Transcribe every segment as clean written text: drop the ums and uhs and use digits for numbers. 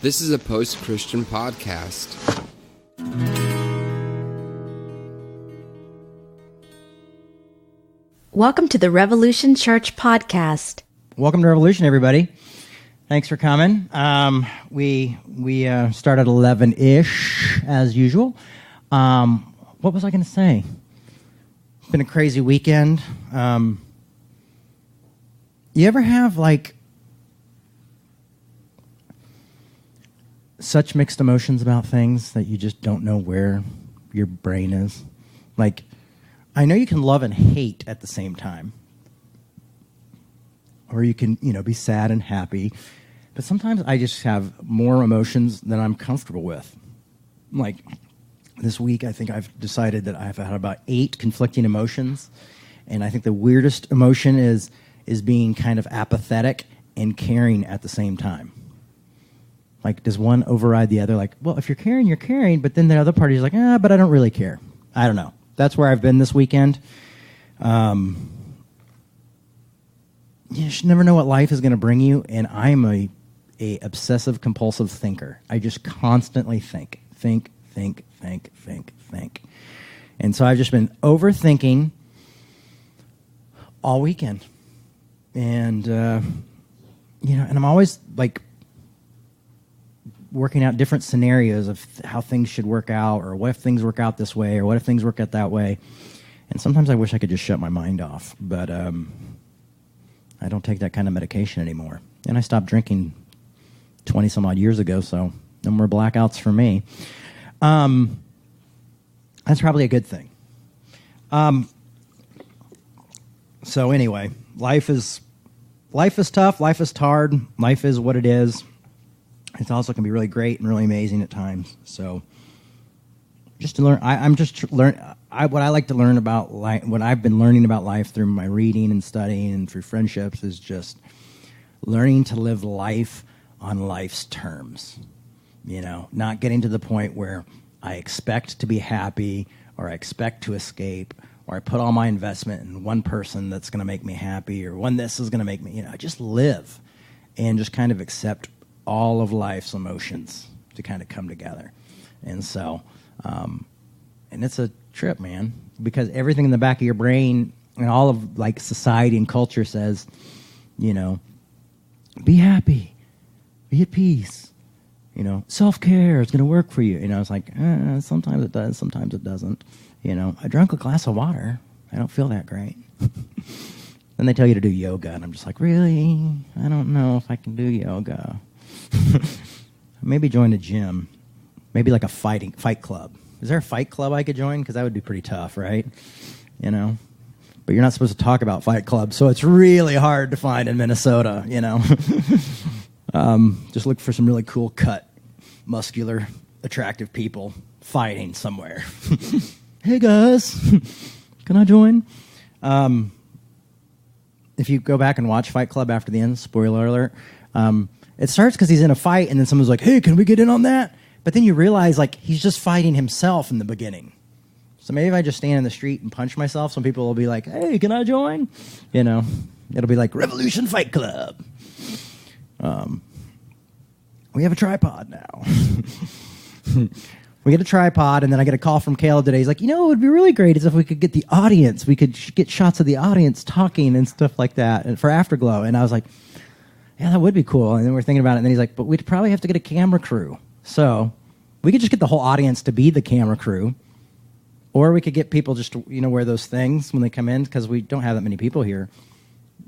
This is a post-Christian podcast. Welcome to the Revolution Church podcast. Welcome to Revolution, everybody. Thanks for coming. We start at 11-ish, as usual. What was I going to say? It's been a crazy weekend. You ever have, such mixed emotions about things that you just don't know where your brain is? I know you can love and hate at the same time. Or you can, be sad and happy. But sometimes I just have more emotions than I'm comfortable with. This week, I think I've decided that I've had about 8 conflicting emotions. And I think the weirdest emotion is being kind of apathetic and caring at the same time. Does one override the other? Well, if you're caring, but then the other party is but I don't really care. I don't know. That's where I've been this weekend. You should never know what life is going to bring you, and I'm a obsessive compulsive thinker. I just constantly think. And so I've just been overthinking all weekend. And, and I'm always working out different scenarios of how things should work out, or what if things work out this way, or what if things work out that way. And sometimes I wish I could just shut my mind off, but I don't take that kind of medication anymore. And I stopped drinking 20 some odd years ago, so no more blackouts for me. That's probably a good thing. So anyway, life is tough, life is hard, life is what it is. It's also can be really great and really amazing at times. So, just to learn, what I like to learn about life, what I've been learning about life through my reading and studying and through friendships is just learning to live life on life's terms. Not getting to the point where I expect to be happy, or I expect to escape, or I put all my investment in one person that's going to make me happy, or one this is going to make me. Just live and just kind of accept all of life's emotions to kind of come together. And so, and it's a trip, man, because everything in the back of your brain and all of society and culture says, be happy, be at peace, self-care is going to work for you. It's sometimes it does, sometimes it doesn't. I drank a glass of water. I don't feel that great. Then they tell you to do yoga, and I'm just really? I don't know if I can do yoga. Maybe join a gym. Maybe a fight club. Is there a fight club I could join? Because that would be pretty tough, right? But you're not supposed to talk about fight clubs, so it's really hard to find in Minnesota, Just look for some really cool cut, muscular, attractive people fighting somewhere. Hey, guys, can I join? If you go back and watch Fight Club after the end, spoiler alert, it starts because he's in a fight, and then someone's like, hey, can we get in on that? But then you realize, he's just fighting himself in the beginning. So maybe if I just stand in the street and punch myself, some people will be like, hey, can I join? It'll be like Revolution Fight Club. We have a tripod now. We get a tripod, and then I get a call from Caleb today. He's like, what would be really great is if we could get the audience. We could get shots of the audience talking and stuff like that and for Afterglow. And I was like, yeah, that would be cool. And then we're thinking about it, and then he's like, but we'd probably have to get a camera crew. So we could just get the whole audience to be the camera crew, or we could get people just to, wear those things when they come in, because we don't have that many people here,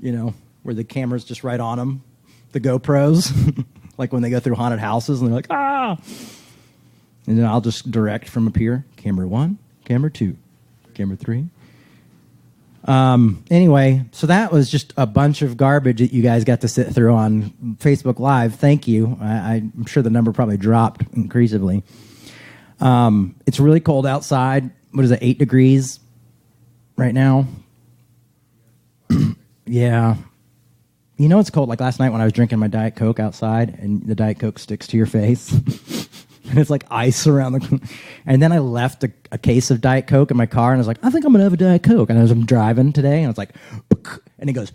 where the camera's just right on them, the GoPros, when they go through haunted houses, and they're like, ah! And then I'll just direct from up here, camera 1, camera 2, camera 3. Anyway, so that was just a bunch of garbage that you guys got to sit through on Facebook Live. Thank you. I'm sure the number probably dropped increasingly. It's really cold outside. What is it, 8 degrees right now? Yeah. It's cold. Last night when I was drinking my Diet Coke outside, and the Diet Coke sticks to your face. And it's ice around the... And then I left a case of Diet Coke in my car, and I was like, I think I'm going to have a Diet Coke. And I was driving today, and I was like... And it goes...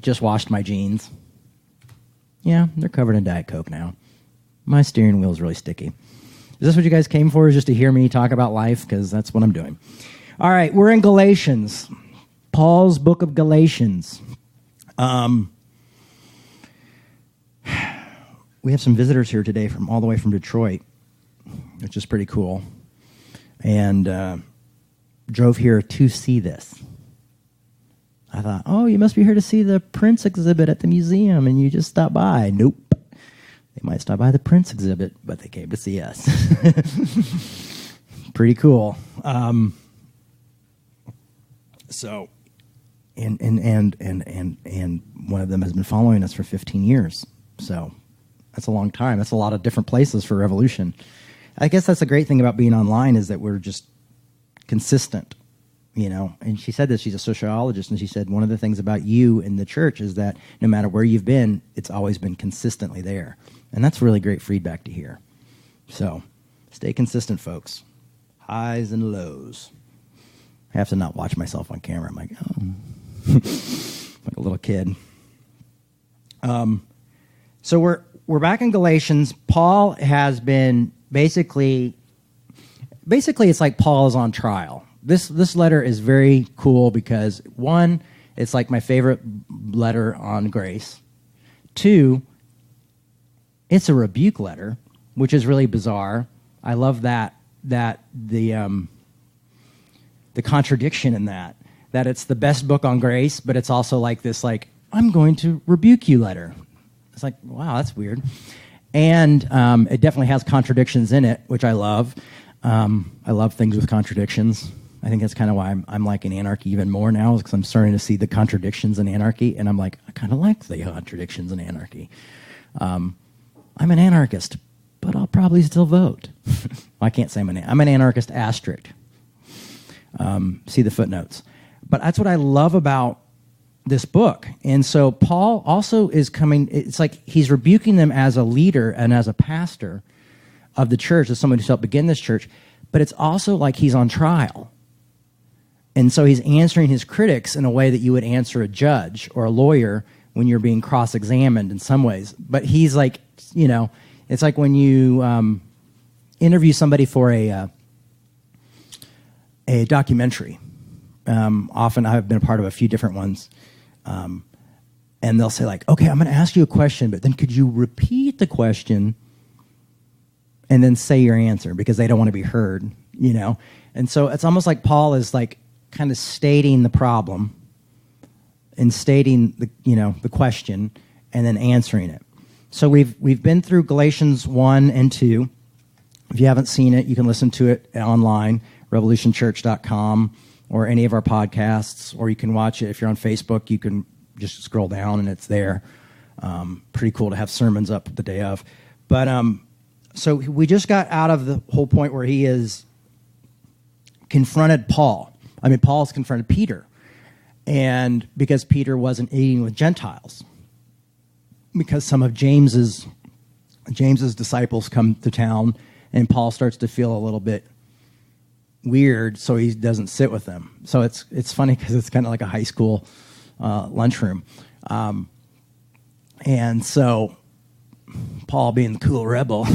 Just washed my jeans. Yeah, they're covered in Diet Coke now. My steering wheel is really sticky. Is this what you guys came for, is just to hear me talk about life? Because that's what I'm doing. All right, we're in Galatians. Paul's book of Galatians. We have some visitors here today from all the way from Detroit, which is pretty cool. And drove here to see this. I thought, oh, you must be here to see the Prince exhibit at the museum, and you just stopped by. Nope. They might stop by the Prince exhibit, but they came to see us. Pretty cool. So, and one of them has been following us for 15 years. So that's a long time. That's a lot of different places for Revolution. I guess that's the great thing about being online is that we're just consistent, you know. And she said this, she's a sociologist, and she said one of the things about you in the church is that no matter where you've been, it's always been consistently there. And that's really great feedback to hear. So stay consistent, folks. Highs and lows. I have to not watch myself on camera. I'm like, oh, like a little kid. So we're back in Galatians. Paul has been basically it's like Paul is on trial. This letter is very cool because, one, it's like my favorite letter on grace. Two, it's a rebuke letter, which is really bizarre. I love that the contradiction in that it's the best book on grace, but it's also like this, like, I'm going to rebuke you letter. It's like, wow, that's weird. And it definitely has contradictions in it, which I love. I love things with contradictions. I think that's kind of why I'm liking anarchy even more now, because I'm starting to see the contradictions in anarchy, and I'm like, I kind of like the contradictions in anarchy. I'm an anarchist, but I'll probably still vote. I can't say I'm an anarchist asterisk. See the footnotes. But that's what I love about this book. And so Paul also is coming, it's like he's rebuking them as a leader and as a pastor of the church, as someone who's helped begin this church, but it's also like he's on trial. And so he's answering his critics in a way that you would answer a judge or a lawyer when you're being cross-examined in some ways. But he's like, you know, it's like when you interview somebody for a documentary. Often I've been a part of a few different ones. And they'll say like, okay, I'm going to ask you a question, but then could you repeat the question and then say your answer, because they don't want to be heard, you know? And so it's almost like Paul is like kind of stating the problem and stating the question and then answering it. So we've been through Galatians 1 and 2. If you haven't seen it, you can listen to it online, revolutionchurch.com, or any of our podcasts, or you can watch it. If you're on Facebook, you can just scroll down and it's there. Pretty cool to have sermons up the day of. But so we just got out of the whole point where he is confronted Paul. I mean, Paul's confronted Peter. And because Peter wasn't eating with Gentiles. Because some of James's disciples come to town, and Paul starts to feel a little bit weird, so he doesn't sit with them. So it's funny because it's kind of like a high school lunchroom. And so Paul, being the cool rebel,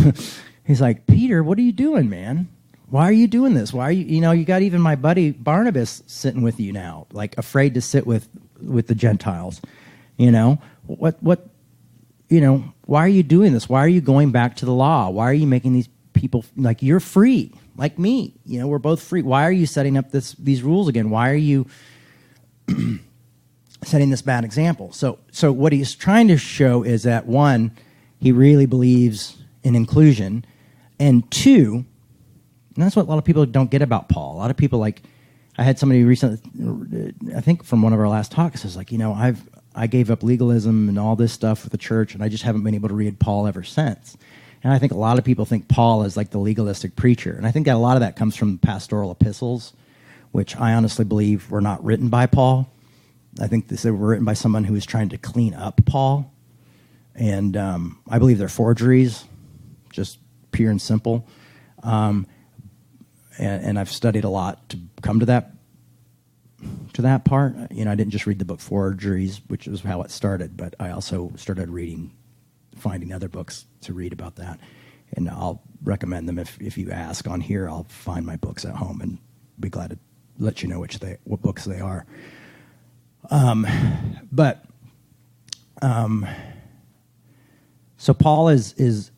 he's like, Peter, what are you doing, man? Why are you doing this? Why are you got even my buddy Barnabas sitting with you now, like afraid to sit with the Gentiles. You know, what, why are you doing this? Why are you going back to the law? Why are you making these people, like, you're free, like me. We're both free. Why are you setting up these rules again? Why are you setting this bad example? So what he's trying to show is that, one, he really believes in inclusion, and two, and that's what a lot of people don't get about Paul. A lot of people, like, I had somebody recently, I think from one of our last talks, is like, I gave up legalism and all this stuff with the church, and I just haven't been able to read Paul ever since. And I think a lot of people think Paul is like the legalistic preacher. And I think that a lot of that comes from pastoral epistles, which I honestly believe were not written by Paul. I think they were written by someone who was trying to clean up Paul. And I believe they're forgeries, just pure and simple. And I've studied a lot to come to that part. I didn't just read the book Forgeries, which is how it started, but I also started reading finding other books to read about that. And I'll recommend them if you ask on here. I'll find my books at home and be glad to let you know what books they are. So Paul is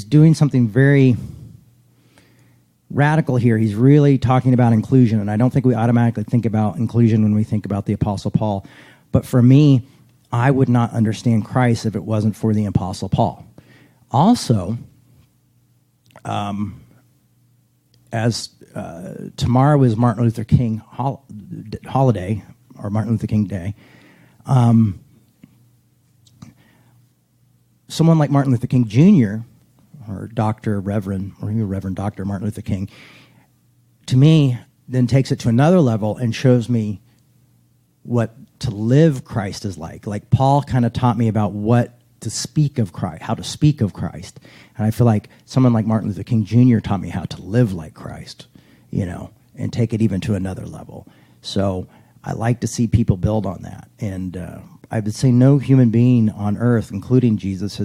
doing something very radical here. He's really talking about inclusion, and I don't think we automatically think about inclusion when we think about the Apostle Paul. But for me, I would not understand Christ if it wasn't for the Apostle Paul. Also, as tomorrow is Martin Luther King holiday, or Martin Luther King Day, someone like Martin Luther King Jr., or Reverend Dr. Martin Luther King, to me, then takes it to another level and shows me what to live Christ is like. Like Paul kind of taught me about what to speak of Christ, how to speak of Christ. And I feel like someone like Martin Luther King Jr. taught me how to live like Christ, and take it even to another level. So I like to see people build on that. And I would say no human being on earth, including Jesus,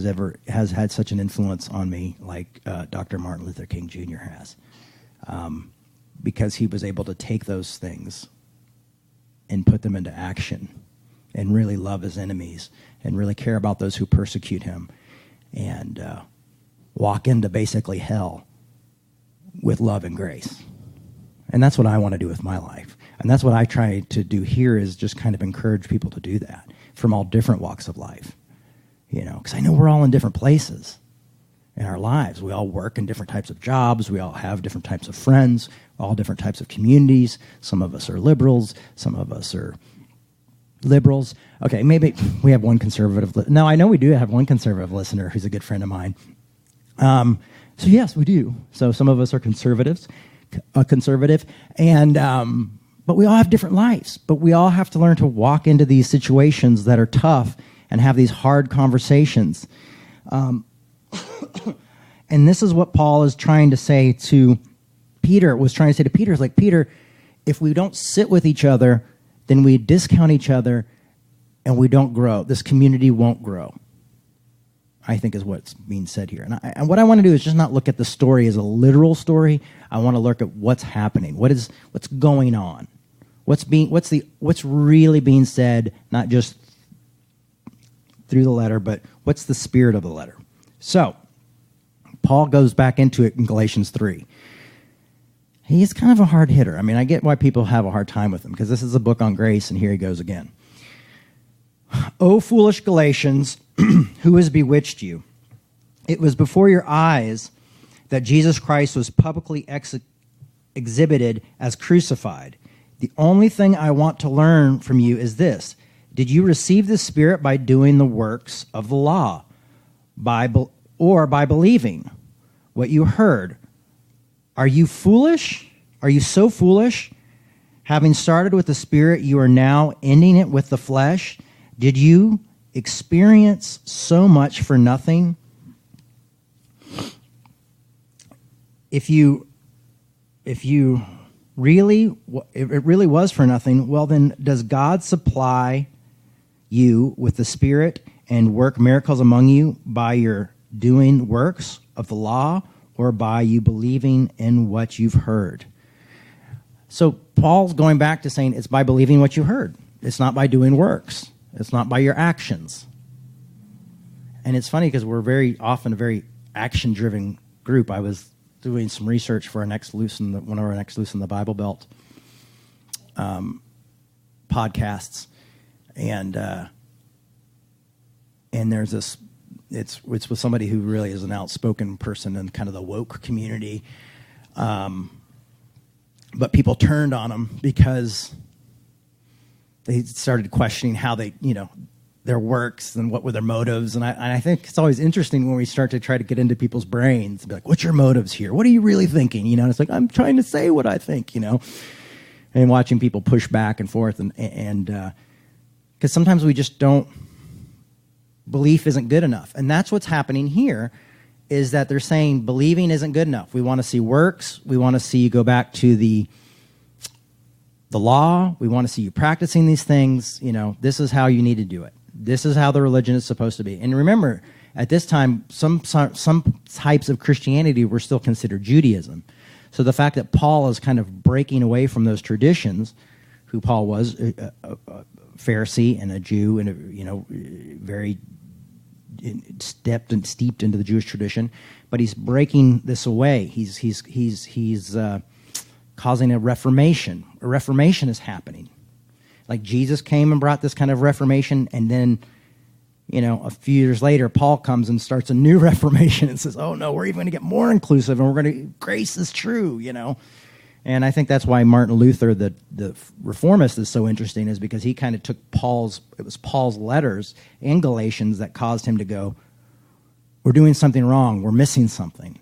has had such an influence on me like Dr. Martin Luther King Jr. has, because he was able to take those things and put them into action and really love his enemies and really care about those who persecute him and walk into basically hell with love and grace. And that's what I want to do with my life. And that's what I try to do here, is just kind of encourage people to do that from all different walks of life. Because I know we're all in different places in our lives. We all work in different types of jobs. We all have different types of friends, all different types of communities. Some of us are liberals. Some of us are liberals. Okay, maybe we have one conservative. No, I know we do have one conservative listener who's a good friend of mine. So yes, we do. So some of us are conservative, and but we all have different lives. But we all have to learn to walk into these situations that are tough and have these hard conversations. And this is what Paul is trying to say to Peter. Was trying to say to Peter, is like, Peter, if we don't sit with each other, then we discount each other, and we don't grow. This community won't grow, I think, is what's being said here. And what I want to do is just not look at the story as a literal story. I want to look at what's happening. What's going on? What's really being said, not just through the letter, but what's the spirit of the letter? So, Paul goes back into it in Galatians 3. He's kind of a hard hitter. I mean, I get why people have a hard time with him, because this is a book on grace, and here he goes again. O foolish Galatians, who has bewitched you? It was before your eyes that Jesus Christ was publicly exhibited as crucified. The only thing I want to learn from you is this: did you receive the Spirit by doing the works of the law, or by believing what you heard? Are you foolish? Are you so foolish? Having started with the Spirit, you are now ending it with the flesh. Did you experience so much for nothing? If it really was for nothing, well then, does God supply you with the Spirit and work miracles among you by your doing works of the law, or by you believing in what you've heard? So Paul's going back to saying it's by believing what you heard. It's not by doing works. It's not by your actions. And it's funny because we're very often a very action-driven group. I was doing some research for one of our next Loose in the Bible Belt podcasts, and there's this. It's with somebody who really is an outspoken person in kind of the woke community, but people turned on him because they started questioning how they, their works and what were their motives. And I think it's always interesting when we start to try to get into people's brains, be like, what's your motives here? What are you really thinking? And it's like, I'm trying to say what I think, and watching people push back and forth. And because sometimes we just don't, belief isn't good enough. And that's what's happening here, is that they're saying believing isn't good enough. We want to see works. We want to see you go back to the law. We want to see you practicing these things. This is how you need to do it. This is how the religion is supposed to be. And remember, at this time, some types of Christianity were still considered Judaism. So the fact that Paul is kind of breaking away from those traditions, who Paul was, a Pharisee and a Jew, and very steeped into the Jewish tradition, but he's breaking this away. He's causing a reformation. A reformation is happening. Like Jesus came and brought this kind of reformation, and then, a few years later, Paul comes and starts a new reformation and says, oh no, we're even going to get more inclusive, and we're going to, grace is true, And I think that's why Martin Luther, the reformist, is so interesting, is because he kind of took Paul's letters in Galatians that caused him to go, we're doing something wrong, we're missing something,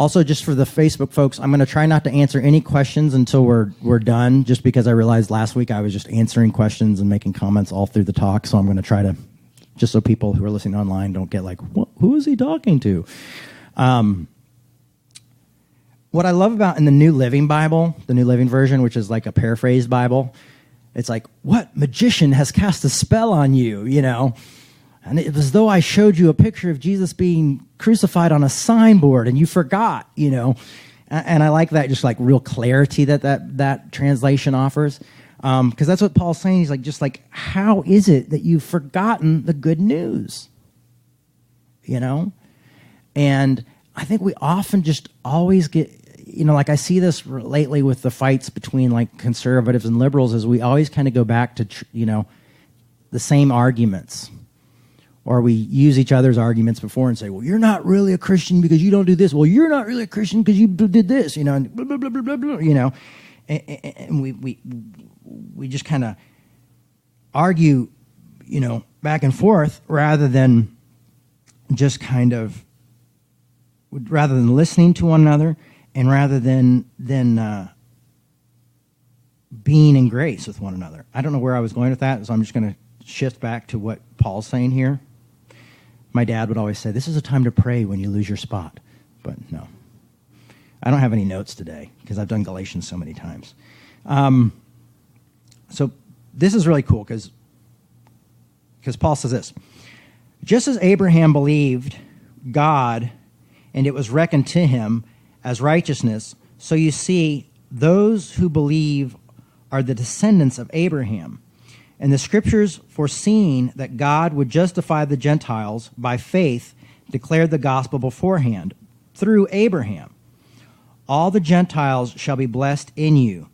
Also, just for the Facebook folks, I'm going to try not to answer any questions until we're done, just because I realized last week I was just answering questions and making comments all through the talk, so I'm going to try to, just so people who are listening online don't get like, who is he talking to? What I love about in the New Living Bible, the New Living Version, which is like a paraphrased Bible, it's like, what magician has cast a spell on you, And it was as though I showed you a picture of Jesus being crucified on a signboard and you forgot, And I like that, just like real clarity that translation offers. Because that's what Paul's saying. He's like, just like, how is it that you've forgotten the good news? And I think we often just always get, like I see this lately with the fights between like conservatives and liberals, is we always kind of go back to, the same arguments. Or we use each other's arguments before and say, well, you're not really a Christian because you don't do this. Well, you're not really a Christian because you did this, and blah, blah, blah, blah, blah, blah, And we just kind of argue, back and forth rather than just kind of, rather than listening to one another and rather than being in grace with one another. I don't know where I was going with that, so I'm just going to shift back to what Paul's saying here. My dad would always say, this is a time to pray when you lose your spot. But no. I don't have any notes today because I've done Galatians so many times. So this is really cool because Paul says this. Just as Abraham believed God and it was reckoned to him as righteousness, so you see those who believe are the descendants of Abraham. And the scriptures, foreseeing that God would justify the Gentiles by faith, declared the gospel beforehand through Abraham. All the Gentiles shall be blessed in you.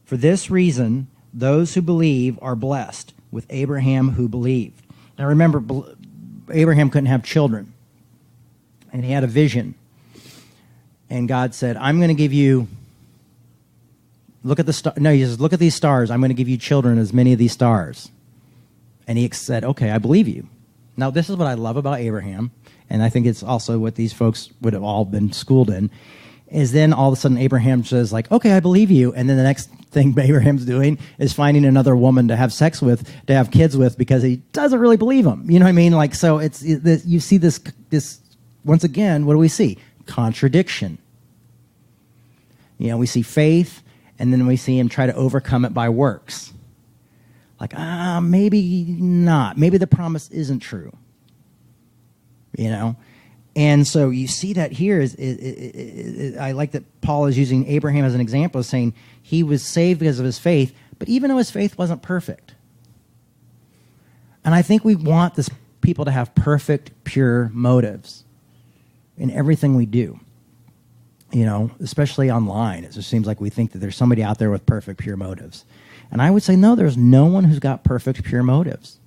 For this reason, those who believe are blessed with Abraham who believed. Now remember, Abraham couldn't have children. And he had a vision. And God said, I'm going to give you... Look at the star. No, he says, look at these stars. I'm going to give you children as many of these stars. And he said, okay, I believe you. Now, this is what I love about Abraham, and I think it's also what these folks would have all been schooled in, is then all of a sudden Abraham says, like, okay, I believe you. And then the next thing Abraham's doing is finding another woman to have sex with, to have kids with, because he doesn't really believe him. You know what I mean? Like, so it's you see this once again, what do we see? Contradiction. We see faith, and then we see him try to overcome it by works. Like, maybe not. Maybe the promise isn't true. And so you see that here. I like that Paul is using Abraham as an example of saying he was saved because of his faith, but even though his faith wasn't perfect. And I think we want this people to have perfect, pure motives in everything we do. Especially online. It just seems like we think that there's somebody out there with perfect, pure motives. And I would say, no, there's no one who's got perfect, pure motives.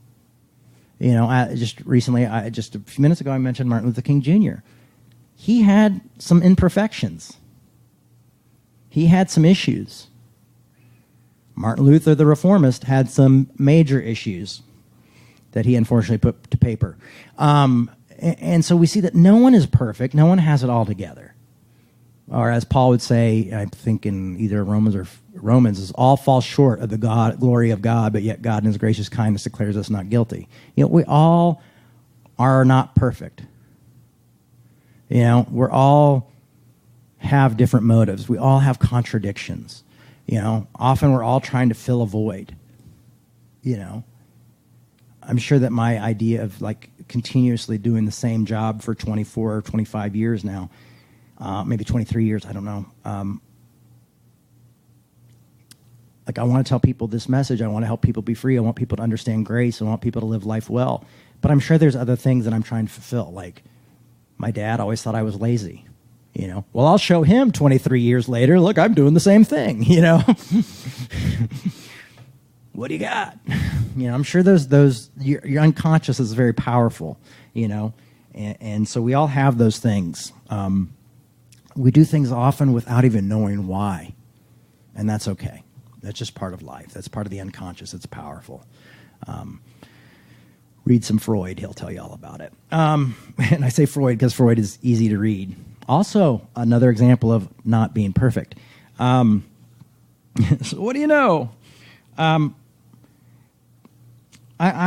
Just a few minutes ago, I mentioned Martin Luther King Jr. He had some imperfections. He had some issues. Martin Luther, the reformist, had some major issues that he unfortunately put to paper. And so we see that no one is perfect. No one has it all together. Or as Paul would say, I think in either Romans, is all fall short of the glory of God, but yet God in his gracious kindness declares us not guilty. We all are not perfect. We're all have different motives. We all have contradictions. Often we're all trying to fill a void. I'm sure that my idea of like continuously doing the same job for 24 or 25 years now, maybe 23 years, I don't know. Like I want to tell people this message. I want to help people be free. I want people to understand grace. I want people to live life well. But I'm sure there's other things that I'm trying to fulfill. Like my dad always thought I was lazy. Well, I'll show him 23 years later. Look, I'm doing the same thing. What do you got? I'm sure those your unconscious is very powerful. And so we all have those things. We do things often without even knowing why, and that's okay. That's just part of life. That's part of the unconscious. It's powerful. Read some Freud. He'll tell you all about it. And I say Freud because Freud is easy to read. Also, another example of not being perfect. So what do you know? I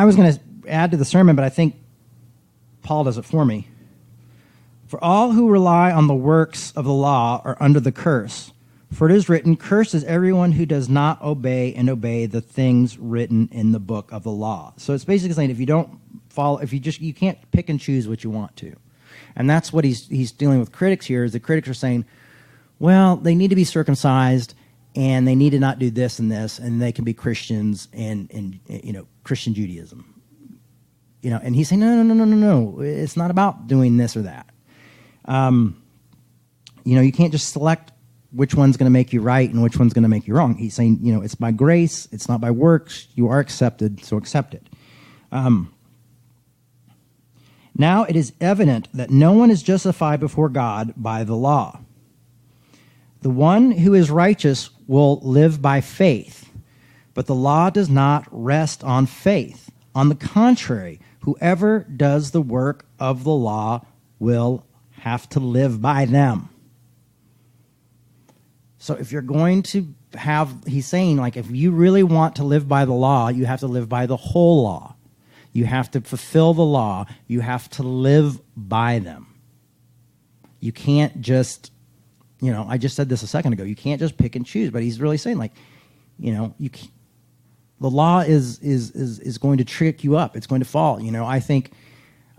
was going to add to the sermon, but I think Paul does it for me. For all who rely on the works of the law are under the curse. For it is written, cursed is everyone who does not obey the things written in the book of the law. So it's basically saying if you don't follow, you can't pick and choose what you want to. And that's what he's dealing with critics here, is the critics are saying, well, they need to be circumcised and they need to not do this and this, and they can be Christians and Christian Judaism. And he's saying, no. It's not about doing this or that. You can't just select which one's going to make you right and which one's going to make you wrong. He's saying, it's by grace, it's not by works. You are accepted, so accept it. Now it is evident that no one is justified before God by the law. The one who is righteous will live by faith, but the law does not rest on faith. On the contrary, whoever does the work of the law will have to live by them. So if you're going to he's saying, like, if you really want to live by the law, you have to live by the whole law. You have to fulfill the law. You have to live by them. You can't just, I just said this a second ago, you can't just pick and choose, but he's really saying, like, the law is going to trick you up. It's going to fall. I think,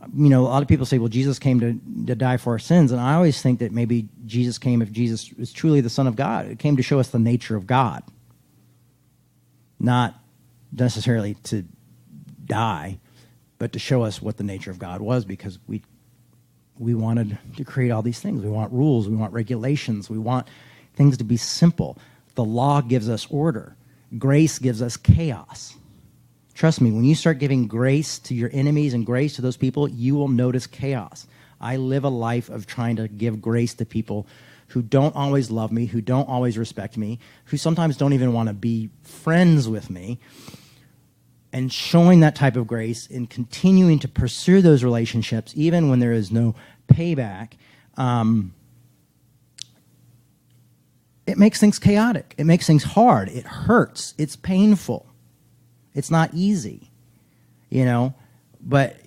a lot of people say, well, Jesus came to die for our sins. And I always think that maybe Jesus came, if Jesus is truly the Son of God, it came to show us the nature of God. Not necessarily to die, but to show us what the nature of God was, because we wanted to create all these things. We want rules. We want regulations. We want things to be simple. The law gives us order. Grace gives us chaos. Trust me, when you start giving grace to your enemies and grace to those people, you will notice chaos. I live a life of trying to give grace to people who don't always love me, who don't always respect me, who sometimes don't even want to be friends with me, and showing that type of grace and continuing to pursue those relationships even when there is no payback. It makes things chaotic. It makes things hard. It hurts. It's painful. It's not easy, but,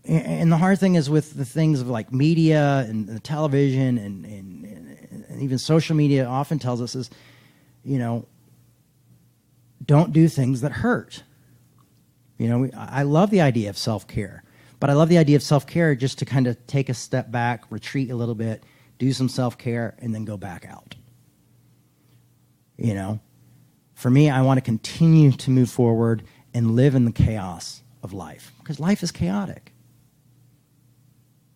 and the hard thing is with the things of like media and the television and even social media often tells us is, don't do things that hurt. I love the idea of self-care, but I love the idea of self-care just to kind of take a step back, retreat a little bit, do some self-care, and then go back out. For me, I want to continue to move forward and live in the chaos of life, because life is chaotic.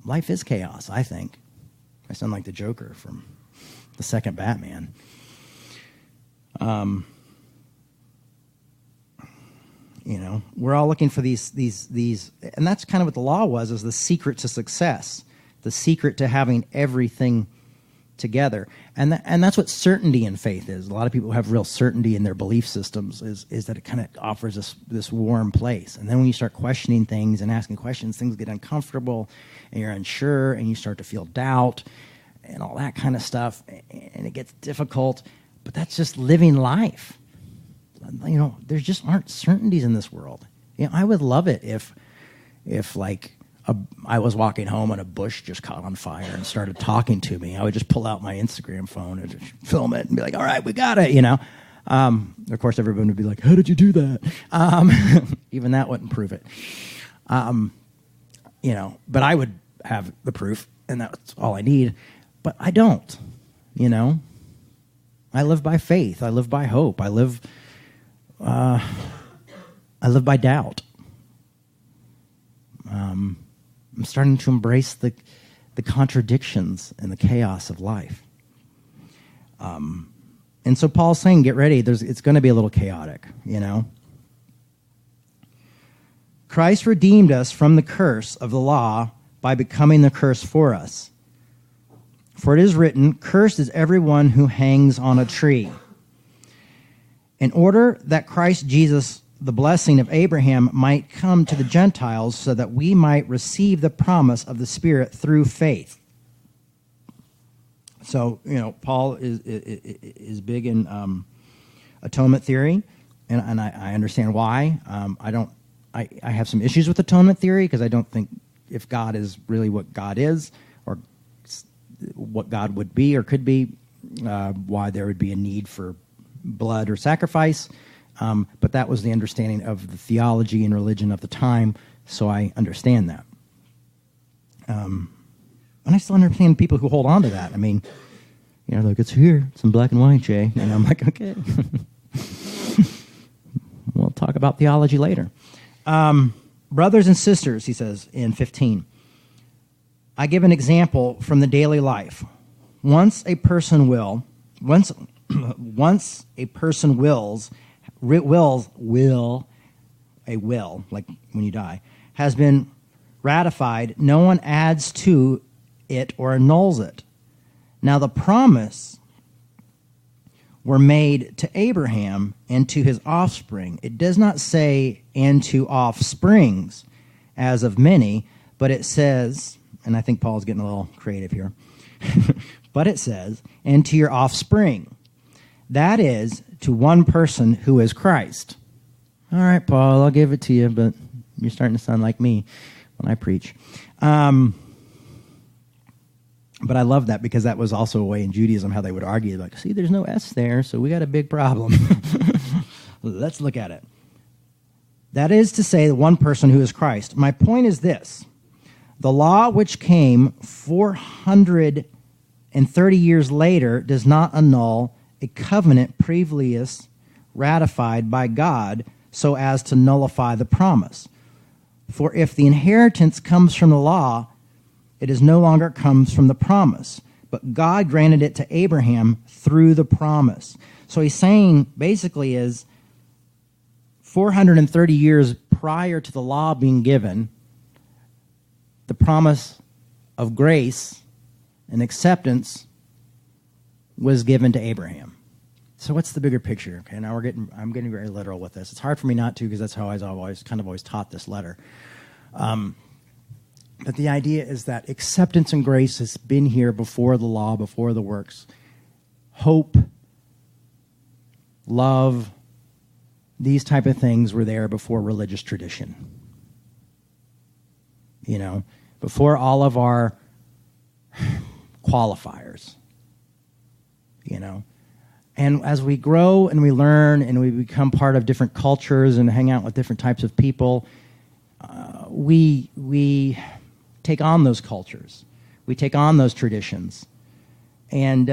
Life is chaos, I think. I sound like the Joker from the second Batman. We're all looking for these, and that's kind of what the law was, is the secret to success, the secret to having everything together. And that's what certainty in faith is. A lot of people have real certainty in their belief systems, is that it kind of offers this warm place. And then when you start questioning things and asking questions, things get uncomfortable and you're unsure and you start to feel doubt and all that kind of stuff, and it gets difficult. But that's just living life. There just aren't certainties in this world. I would love it if like I was walking home and a bush just caught on fire and started talking to me. I would just pull out my Instagram phone and just film it and be like, all right, we got it, Of course, everyone would be like, how did you do that? Even that wouldn't prove it. But I would have the proof, and that's all I need. But I don't, I live by faith. I live by hope. I live by doubt. I'm starting to embrace the contradictions and the chaos of life. And so Paul's saying, get ready. It's going to be a little chaotic, Christ redeemed us from the curse of the law by becoming the curse for us. For it is written, cursed is everyone who hangs on a tree. In order that Christ Jesus, the blessing of Abraham, might come to the Gentiles so that we might receive the promise of the Spirit through faith. So, Paul is big in atonement theory, and I understand why. I have some issues with atonement theory because I don't think if God is really what God is or what God would be or could be, why there would be a need for blood or sacrifice. But that was the understanding of the theology and religion of the time, so I understand that. And I still understand people who hold on to that. I mean, like, it's here. It's in black and white, Jay. And I'm like, okay. We'll talk about theology later. Brothers and sisters, he says in 15, I give an example from the daily life. Once a person wills, like when you die, has been ratified, no one adds to it or annuls it. Now the promise were made to Abraham and to his offspring. It does not say, and to offsprings, as of many, but it says, and I think Paul's getting a little creative here, but it says, and to your offspring. That is, to one person who is Christ. All right, Paul, I'll give it to you, but you're starting to sound like me when I preach. But I love that because that was also a way in Judaism how they would argue, like, see, there's no S there, so we got a big problem. Let's look at it. That is to say, the one person who is Christ. My point is this. The law which came 430 years later does not annul a covenant previously ratified by God so as to nullify the promise. For if the inheritance comes from the law, it is no longer comes from the promise, but God granted it to Abraham through the promise. So he's saying basically is 430 years prior to the law being given, the promise of grace and acceptance was given to Abraham. So what's the bigger picture? Okay, now I'm getting very literal with this. It's hard for me not to because that's how I've always taught this letter. But the idea is that acceptance and grace has been here before the law, before the works. Hope, love, these type of things were there before religious tradition. Before all of our qualifiers. And as we grow and we learn and we become part of different cultures and hang out with different types of people, we take on those cultures. We take on those traditions. And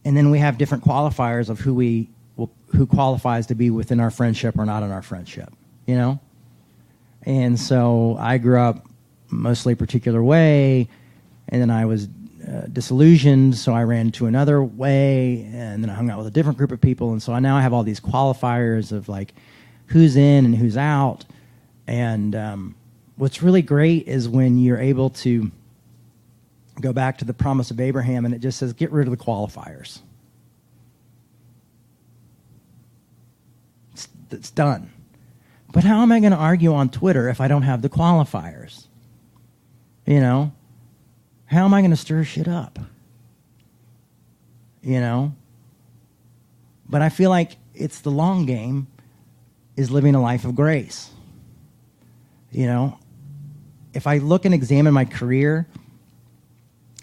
then we have different qualifiers of who qualifies to be within our friendship or not in our friendship, And so I grew up mostly a particular way, and then I was disillusioned, so I ran to another way, and then I hung out with a different group of people, and so now I have all these qualifiers of like who's in and who's out. And what's really great is when you're able to go back to the promise of Abraham, and it just says, get rid of the qualifiers. It's done. But how am I going to argue on Twitter if I don't have the qualifiers? How am I going to stir shit up? But I feel like it's the long game is living a life of grace. If I look and examine my career,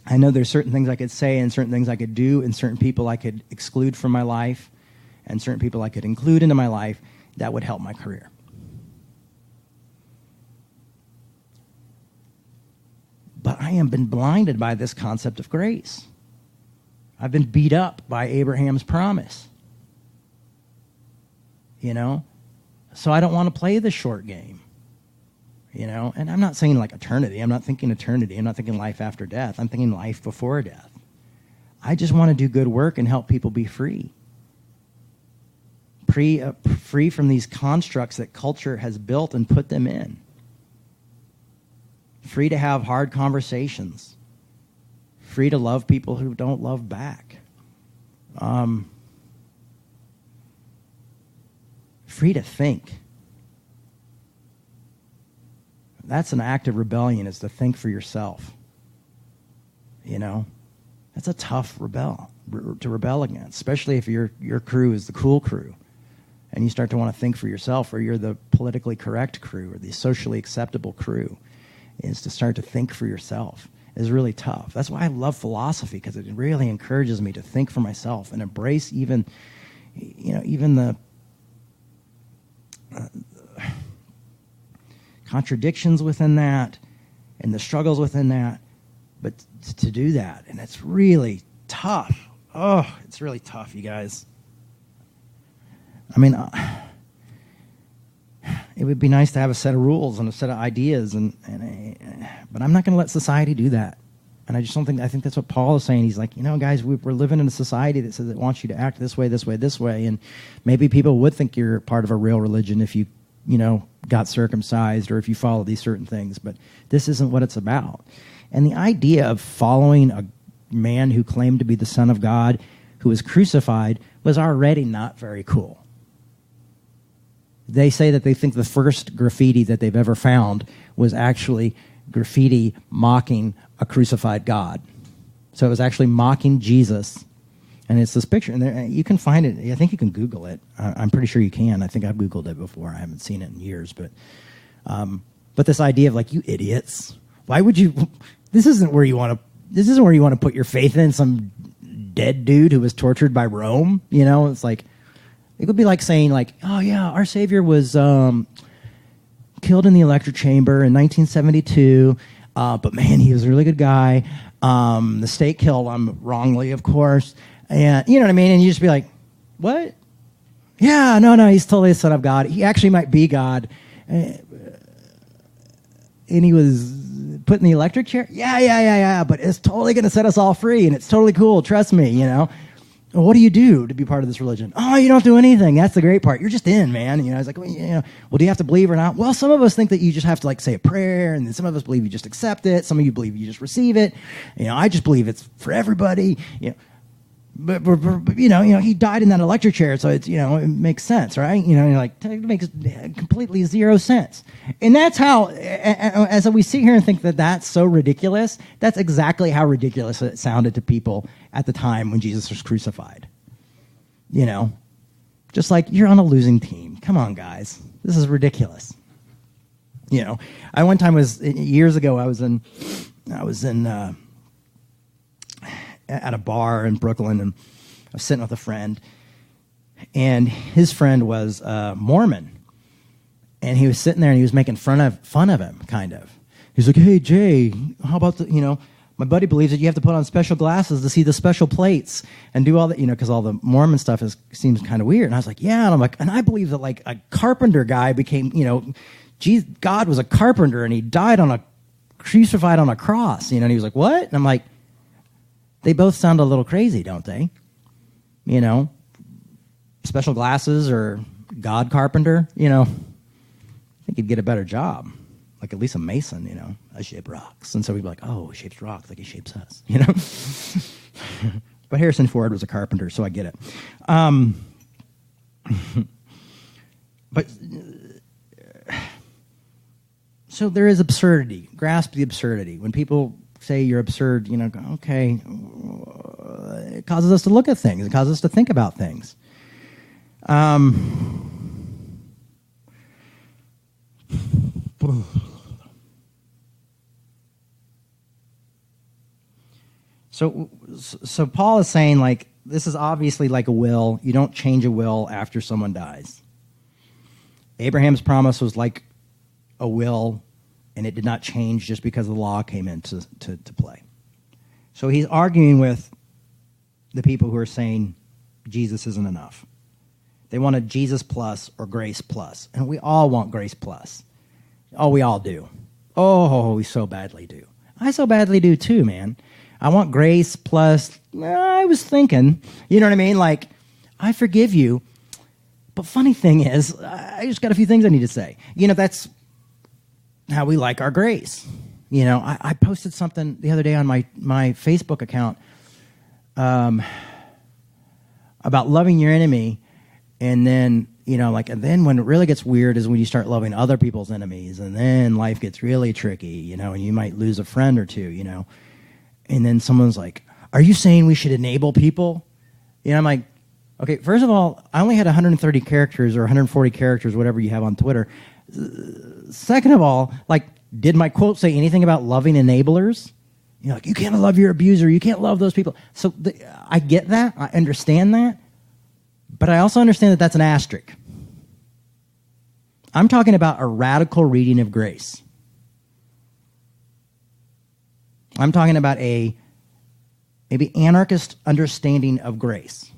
I know there's certain things I could say and certain things I could do and certain people I could exclude from my life and certain people I could include into my life that would help my career. But I have been blinded by this concept of grace. I've been beat up by Abraham's promise. You know? So I don't want to play the short game. You know? And I'm not saying like eternity. I'm not thinking eternity. I'm not thinking life after death. I'm thinking life before death. I just want to do good work and help people be free. Free from these constructs that culture has built and put them in. Free to have hard conversations. Free to love people who don't love back. Free to think. That's an act of rebellion, is to think for yourself. You know? That's a tough to rebel against, especially if your crew is the cool crew and you start to want to think for yourself, or you're the politically correct crew or the socially acceptable crew, is to start to think for yourself. Is really tough. That's why I love philosophy, because it really encourages me to think for myself and embrace even the contradictions within that and the struggles within that, but to do that. And it's really tough. Oh, it's really tough, you guys. I mean, it would be nice to have a set of rules and a set of ideas, but I'm not going to let society do that. And I just don't think, I think that's what Paul is saying. He's like, you know, guys, we're living in a society that says it wants you to act this way, this way, this way. And maybe people would think you're part of a real religion if you got circumcised or if you follow these certain things. But this isn't what it's about. And the idea of following a man who claimed to be the Son of God, who was crucified, was already not very cool. They say that they think the first graffiti that they've ever found was actually graffiti mocking a crucified God. So it was actually mocking Jesus. And it's this picture. And you can find it. I think you can Google it. I'm pretty sure you can. I think I've Googled it before. I haven't seen it in years. But this idea of like, you idiots. Why would you... This isn't where you want to put your faith in some dead dude who was tortured by Rome. You know, it's like... It would be like saying, like, oh, yeah, our Savior was killed in the electric chamber in 1972, but, man, he was a really good guy. The state killed him wrongly, of course. And you know what I mean? And you just be like, what? Yeah, no, he's totally the Son of God. He actually might be God. And he was put in the electric chair? Yeah, but it's totally going to set us all free, and it's totally cool. Trust me, you know. What do you do to be part of this religion? Oh, you don't do anything. That's the great part. You're just in, man. You know, it's like, well, do you have to believe or not? Well, some of us think that you just have to like say a prayer, and then some of us believe you just accept it. Some of you believe you just receive it. You know, I just believe it's for everybody. You know, but he died in that electric chair, so it's, it makes sense, right? You know, you're like, it makes completely zero sense. And that's how, as we sit here and think that that's so ridiculous, that's exactly how ridiculous it sounded to people at the time when Jesus was crucified. You know, just like, you're on a losing team. Come on, guys. This is ridiculous. You know, one time years ago, I was in at a bar in Brooklyn, and I was sitting with a friend, and his friend was Mormon, and he was sitting there and he was making fun of him, kind of. He's like, hey, Jay, how about my buddy believes that you have to put on special glasses to see the special plates and do all that, because all the Mormon stuff seems kind of weird. And I was like, yeah, and I'm like, and I believe that like a carpenter guy became, God was a carpenter and he died crucified on a cross, and he was like, what? And I'm like, they both sound a little crazy, don't they? Special glasses or God carpenter, I think he'd get a better job. Like at least a mason, I shape rocks. And so we'd be like, oh, he shapes rocks like he shapes us, But Harrison Ford was a carpenter, so I get it. But so there is absurdity. Grasp the absurdity. When people say you're absurd, okay, it causes us to look at things. It causes us to think about things. So Paul is saying, like, this is obviously like a will. You don't change a will after someone dies. Abraham's promise was like a will, and it did not change just because the law came into to play. So he's arguing with the people who are saying Jesus isn't enough. They wanted Jesus plus or grace plus, and we all want grace plus. Oh, we all do. Oh, we so badly do. I so badly do too, man. I want grace plus, I was thinking, you know what I mean? Like, I forgive you. But funny thing is, I just got a few things I need to say. You know, that's how we like our grace. You know, I posted something the other day on my Facebook account about loving your enemy. And then, you know, like, and then when it really gets weird is when you start loving other people's enemies. And then life gets really tricky, you know, and you might lose a friend or two, you know. And then someone's like, are you saying we should enable people? You know, I'm like, okay, first of all, I only had 130 characters or 140 characters, whatever you have on Twitter. Second of all, like, did my quote say anything about loving enablers? You know, like, you can't love your abuser. You can't love those people. So I get that. I understand that. But I also understand that that's an asterisk. I'm talking about a radical reading of grace. I'm talking about a maybe anarchist understanding of grace.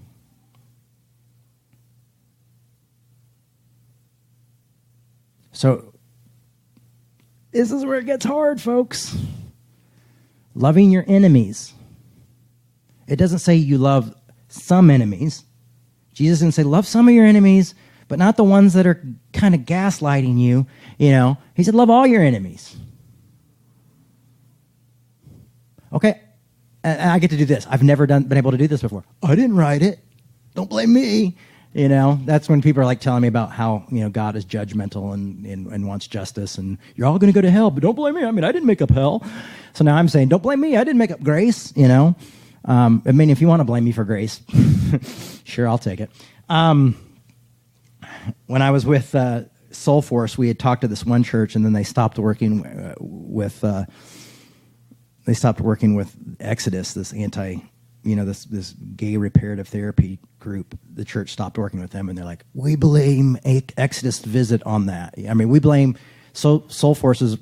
So this is where it gets hard, folks. Loving your enemies. It doesn't say you love some enemies. Jesus didn't say love some of your enemies, but not the ones that are kind of gaslighting you. You know, he said love all your enemies. Okay, and I get to do this. I've never been able to do this before. I didn't write it. Don't blame me. You know, that's when people are like telling me about how, you know, God is judgmental and wants justice, and you're all going to go to hell, but don't blame me. I mean, I didn't make up hell. So now I'm saying, don't blame me. I didn't make up grace, you know. I mean, if you want to blame me for grace, sure, I'll take it. When I was with Soul Force, we had talked to this one church, and then they stopped working with Exodus, this this gay reparative therapy group. The church stopped working with them, and they're like, we blame Exodus visit on that. I mean, we blame Soul Force's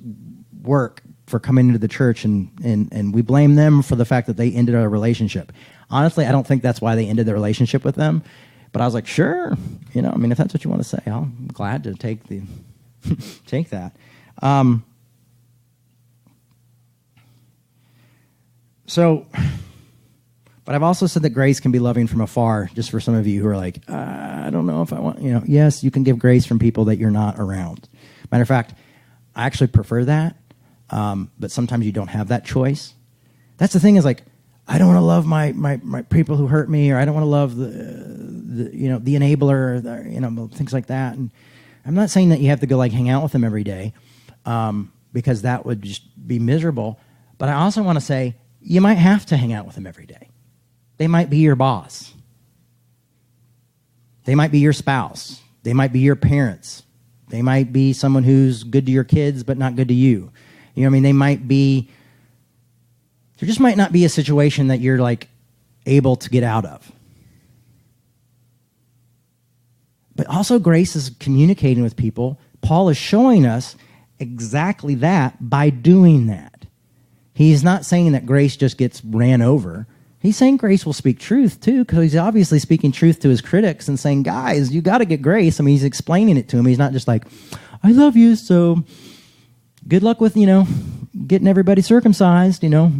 work for coming into the church, and we blame them for the fact that they ended our relationship. Honestly, I don't think that's why they ended the relationship with them, but I was like, sure, you know, I mean, if that's what you want to say, I'm glad to take that. But I've also said that grace can be loving from afar, just for some of you who are like, I don't know if I want, you know, yes, you can give grace from people that you're not around. Matter of fact, I actually prefer that, but sometimes you don't have that choice. That's the thing is, like, I don't want to love my people who hurt me, or I don't want to love the enabler, or you know, things like that. And I'm not saying that you have to go like hang out with them every day, because that would just be miserable. But I also want to say you might have to hang out with them every day. They might be your boss. They might be your spouse. They might be your parents. They might be someone who's good to your kids but not good to you. You know what I mean? There just might not be a situation that you're like able to get out of. But also grace is communicating with people. Paul is showing us exactly that by doing that. He's not saying that grace just gets ran over. He's saying grace will speak truth too, because he's obviously speaking truth to his critics and saying, guys, you got to get grace. I mean, he's explaining it to him. He's not just like, I love you, so good luck with, you know, getting everybody circumcised, you know.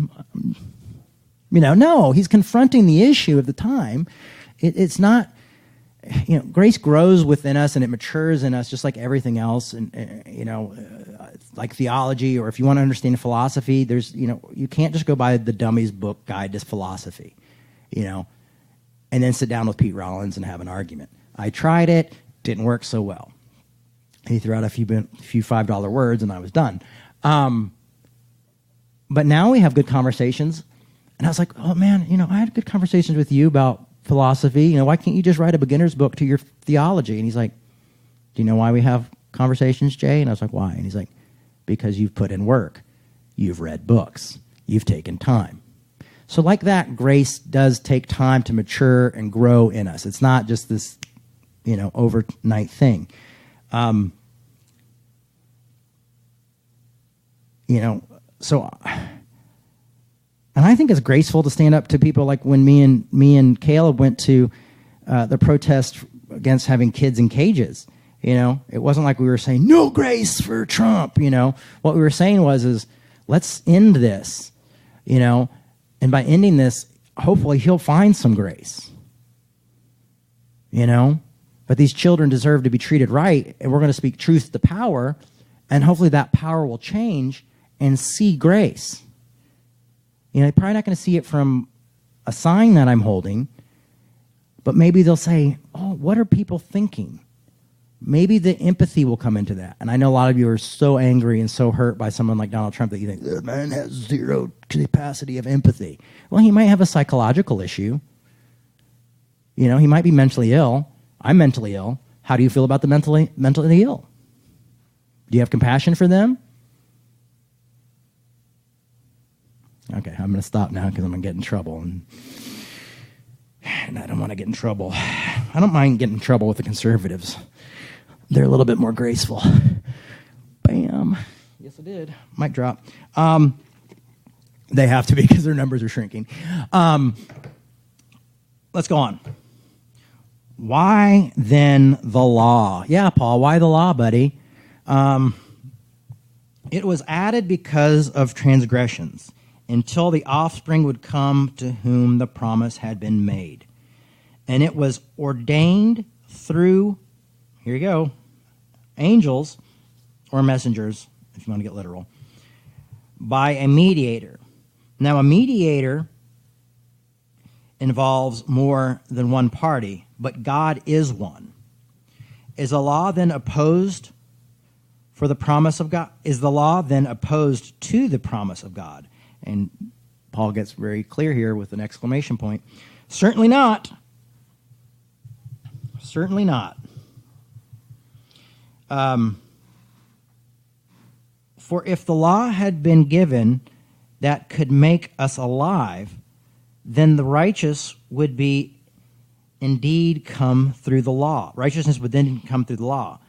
No, he's confronting the issue of the time. It's not, you know, grace grows within us and it matures in us just like everything else. And, you know, like theology, or if you want to understand philosophy, there's, you know, you can't just go by the Dummy's book guide to philosophy, you know, and then sit down with Pete Rollins and have an argument. I tried it, didn't work so well. He threw out a few $5 words and I was done. But now we have good conversations. And I was like, oh man, you know, I had good conversations with you about philosophy. You know, why can't you just write a beginner's book to your theology? And he's like, do you know why we have conversations, Jay? And I was like, why? And he's like, because you've put in work. You've read books. You've taken time. So like that, grace does take time to mature and grow in us. It's not just this, overnight thing. So, and I think it's graceful to stand up to people like when me and Caleb went to the protest against having kids in cages. It wasn't like we were saying no grace for Trump. What we were saying is let's end this. And by ending this, hopefully he'll find some grace. But these children deserve to be treated right, and we're going to speak truth to power, and hopefully that power will change and see grace. They're probably not going to see it from a sign that I'm holding, but maybe they'll say, oh, what are people thinking? Maybe the empathy will come into that. And I know a lot of you are so angry and so hurt by someone like Donald Trump that you think, this man has zero capacity of empathy. Well, he might have a psychological issue. He might be mentally ill. I'm mentally ill. How do you feel about the mentally ill? Do you have compassion for them? Okay, I'm going to stop now because I'm going to get in trouble. And I don't want to get in trouble. I don't mind getting in trouble with the conservatives. They're a little bit more graceful. Bam. Yes, I did. Mic drop. They have to be because their numbers are shrinking. Let's go on. Why then the law? Yeah, Paul, why the law, buddy? It was added because of transgressions, until the offspring would come to whom the promise had been made. And it was ordained through, here you go, angels or messengers, if you want to get literal, by a mediator. Now, a mediator involves more than one party, but God is one. Is the law then opposed for the promise of God? Is the law then opposed to the promise of God? And Paul gets very clear here with an exclamation point. Certainly not. Certainly not. For if the law had been given that could make us alive, then the righteous would be indeed come through the law. Righteousness would then come through the law.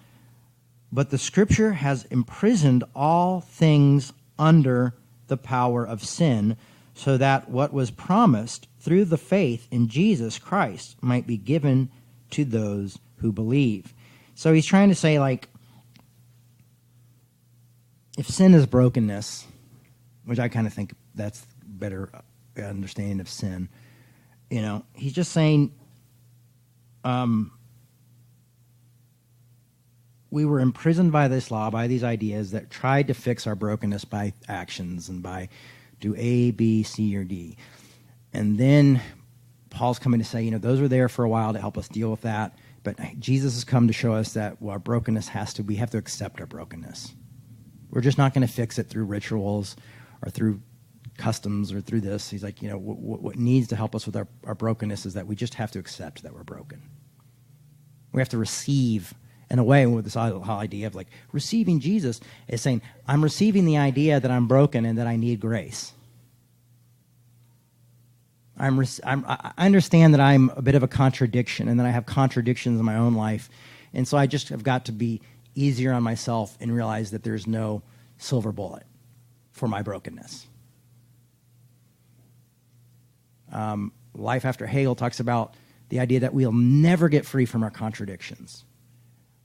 But the Scripture has imprisoned all things under the power of sin, so that what was promised through the faith in Jesus Christ might be given to those who believe. So he's trying to say, like, if sin is brokenness, which I kind of think that's better understanding of sin, he's just saying we were imprisoned by this law, by these ideas that tried to fix our brokenness by actions and by do A, B, C, or D. And then Paul's coming to say, those were there for a while to help us deal with that. But Jesus has come to show us that our brokenness we have to accept our brokenness. We're just not going to fix it through rituals or through customs or through this. He's like, what needs to help us with our brokenness is that we just have to accept that we're broken. We have to receive, in a way, with this whole idea of like receiving Jesus is saying, I'm receiving the idea that I'm broken and that I need grace. I understand that I'm a bit of a contradiction and that I have contradictions in my own life. And so I just have got to be easier on myself and realize that there's no silver bullet for my brokenness. Life After Hegel talks about the idea that we'll never get free from our contradictions.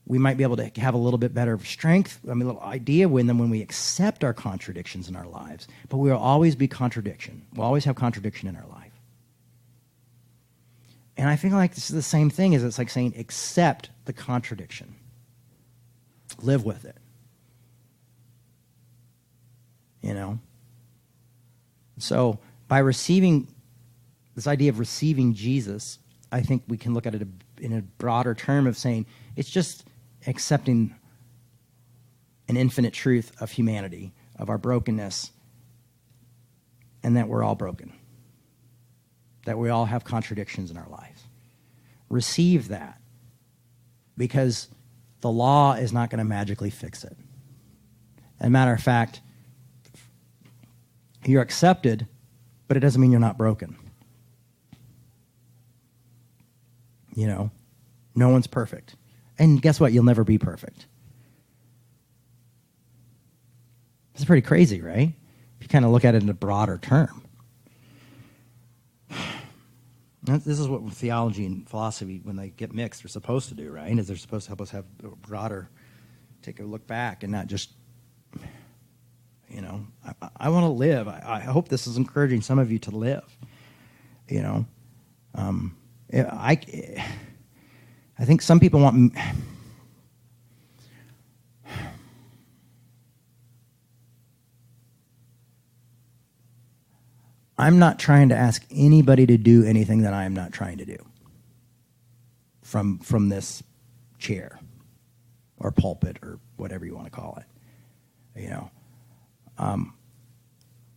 We might be able to have a little bit better strength, a little idea when we accept our contradictions in our lives, but we will always be contradiction. We'll always have contradiction in our life. And I feel like this is the same thing as it's like saying accept the contradiction. Live with it. So by receiving this idea of receiving Jesus, I think we can look at it in a broader term of saying it's just accepting an infinite truth of humanity, of our brokenness, and that we're all broken, that we all have contradictions in our lives. Receive that, because the law is not going to magically fix it. As a matter of fact, you're accepted but it doesn't mean you're not broken. You know, no one's perfect. And guess what? You'll never be perfect. It's pretty crazy, right? If you kind of look at it in a broader term. This is what theology and philosophy, when they get mixed, are supposed to do, right? Is they're supposed to help us have a broader, take a look back and not just, you know, I want to live. I hope this is encouraging some of you to live, you know. I think some people want... I'm not trying to ask anybody to do anything that I am not trying to do from this chair or pulpit or whatever you want to call it, you know.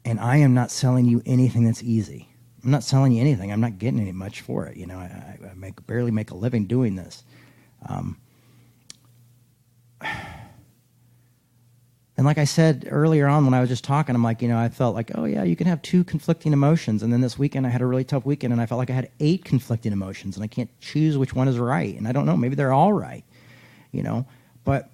And I am not selling you anything that's easy. I'm not selling you anything. I'm not getting any much for it. You know, I barely make a living doing this. And like I said earlier on when I was just talking, I'm like, you know, I felt like, oh, yeah, you can have two conflicting emotions. And then this weekend I had a really tough weekend, and I felt like I had 8 conflicting emotions, and I can't choose which one is right. And I don't know, maybe they're all right, you know. But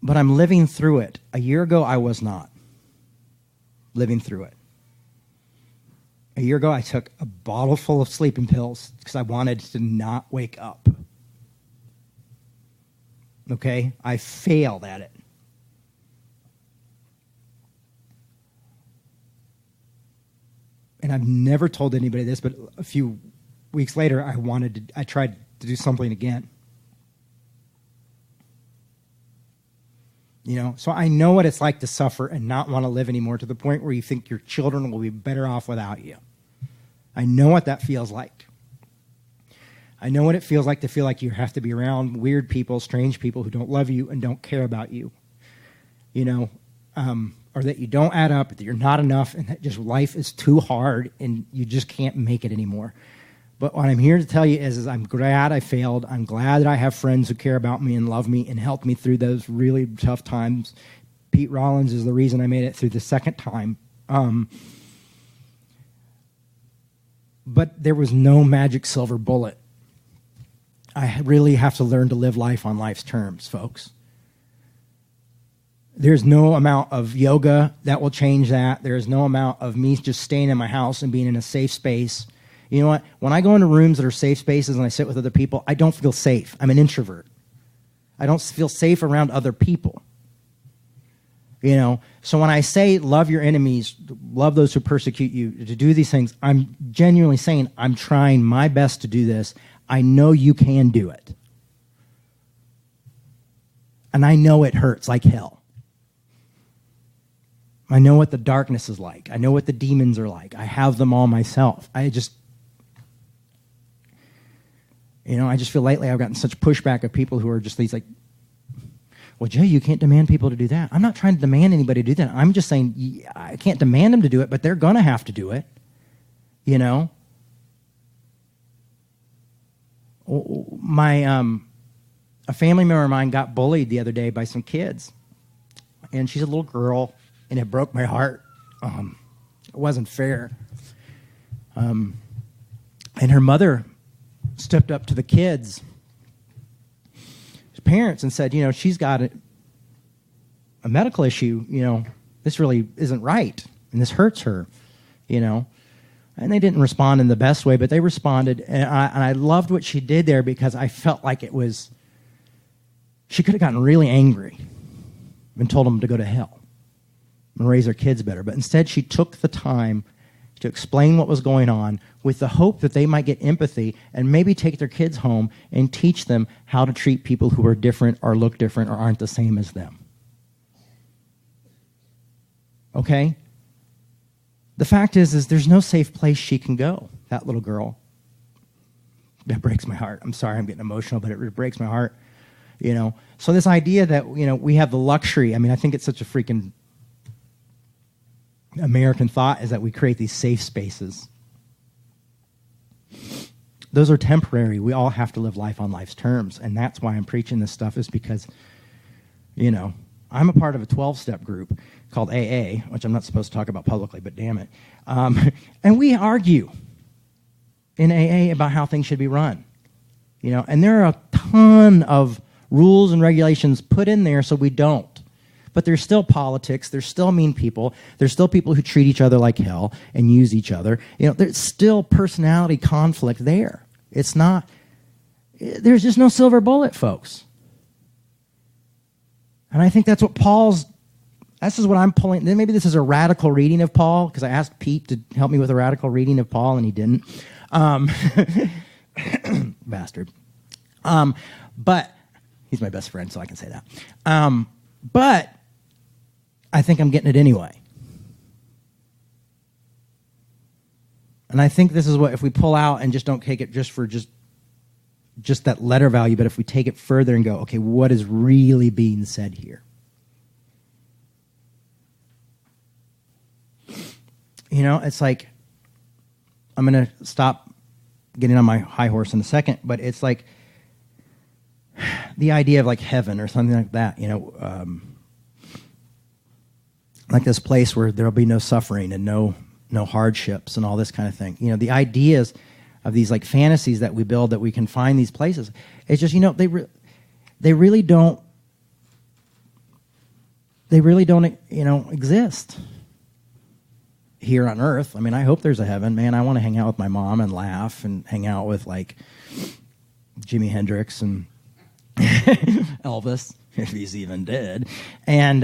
I'm living through it. A year ago, I was not living through it. A year ago, I took a bottle full of sleeping pills because I wanted to not wake up. Okay? I failed at it. And I've never told anybody this, but a few weeks later, I tried to do something again. You know, so I know what it's like to suffer and not want to live anymore, to the point where you think your children will be better off without you. I know what that feels like. I know what it feels like to feel like you have to be around weird people, strange people who don't love you and don't care about you. You know, or that you don't add up, that you're not enough, and that just life is too hard and you just can't make it anymore. But what I'm here to tell you is I'm glad I failed. I'm glad that I have friends who care about me and love me and help me through those really tough times. Pete Rollins is the reason I made it through the second time. But there was no magic silver bullet. I really have to learn to live life on life's terms, folks. There's no amount of yoga that will change that. There's no amount of me just staying in my house and being in a safe space. You know what? When I go into rooms that are safe spaces and I sit with other people, I don't feel safe. I'm an introvert. I don't feel safe around other people. You know, so when I say love your enemies, love those who persecute you, to do these things, I'm genuinely saying I'm trying my best to do this. I know you can do it. And I know it hurts like hell. I know what the darkness is like. I know what the demons are like. I have them all myself. I just feel lately I've gotten such pushback of people who are just these like, well, Jay, you can't demand people to do that. I'm not trying to demand anybody to do that. I'm just saying I can't demand them to do it, but they're going to have to do it. You know? A family member of mine got bullied the other day by some kids. And she's a little girl, and it broke my heart. It wasn't fair. And her mother stepped up to the kids' parents and said, you know, she's got a medical issue, you know, this really isn't right, and this hurts her, you know. And they didn't respond in the best way, but they responded, and I loved what she did there, because I felt like she could have gotten really angry and told them to go to hell and raise their kids better. But instead, she took the time to explain what was going on with the hope that they might get empathy and maybe take their kids home and teach them how to treat people who are different or look different or aren't the same as them. Okay? The fact is there's no safe place she can go, that little girl. That breaks my heart. I'm sorry I'm getting emotional, but it breaks my heart. You know, so this idea that, you know, we have the luxury, I mean, I think it's such a freaking American thought, is that we create these safe spaces. Those are temporary. We all have to live life on life's terms, and that's why I'm preaching this stuff, is because, you know, I'm a part of a 12-step group called AA, which I'm not supposed to talk about publicly, but damn it. And we argue in AA about how things should be run. And there are a ton of rules and regulations put in there so we don't. But there's still politics. There's still mean people. There's still people who treat each other like hell and use each other. There's still personality conflict there. It's not, there's just no silver bullet, folks. And I think that's what this is what I'm pulling. Then maybe this is a radical reading of Paul, because I asked Pete to help me with a radical reading of Paul, and he didn't. Bastard. But he's my best friend, so I can say that. But I think I'm getting it anyway. And I think this is what, if we pull out and just don't take it just for just that letter value, but if we take it further and go, okay, what is really being said here? It's like, I'm going to stop getting on my high horse in a second, but it's like the idea of like heaven or something like that, like this place where there'll be no suffering and no hardships and all this kind of thing. The ideas of these like fantasies that we build that we can find these places. It's just, they really don't exist here on earth. I mean, I hope there's a heaven, man. I want to hang out with my mom and laugh and hang out with like Jimi Hendrix and Elvis, if he's even dead, and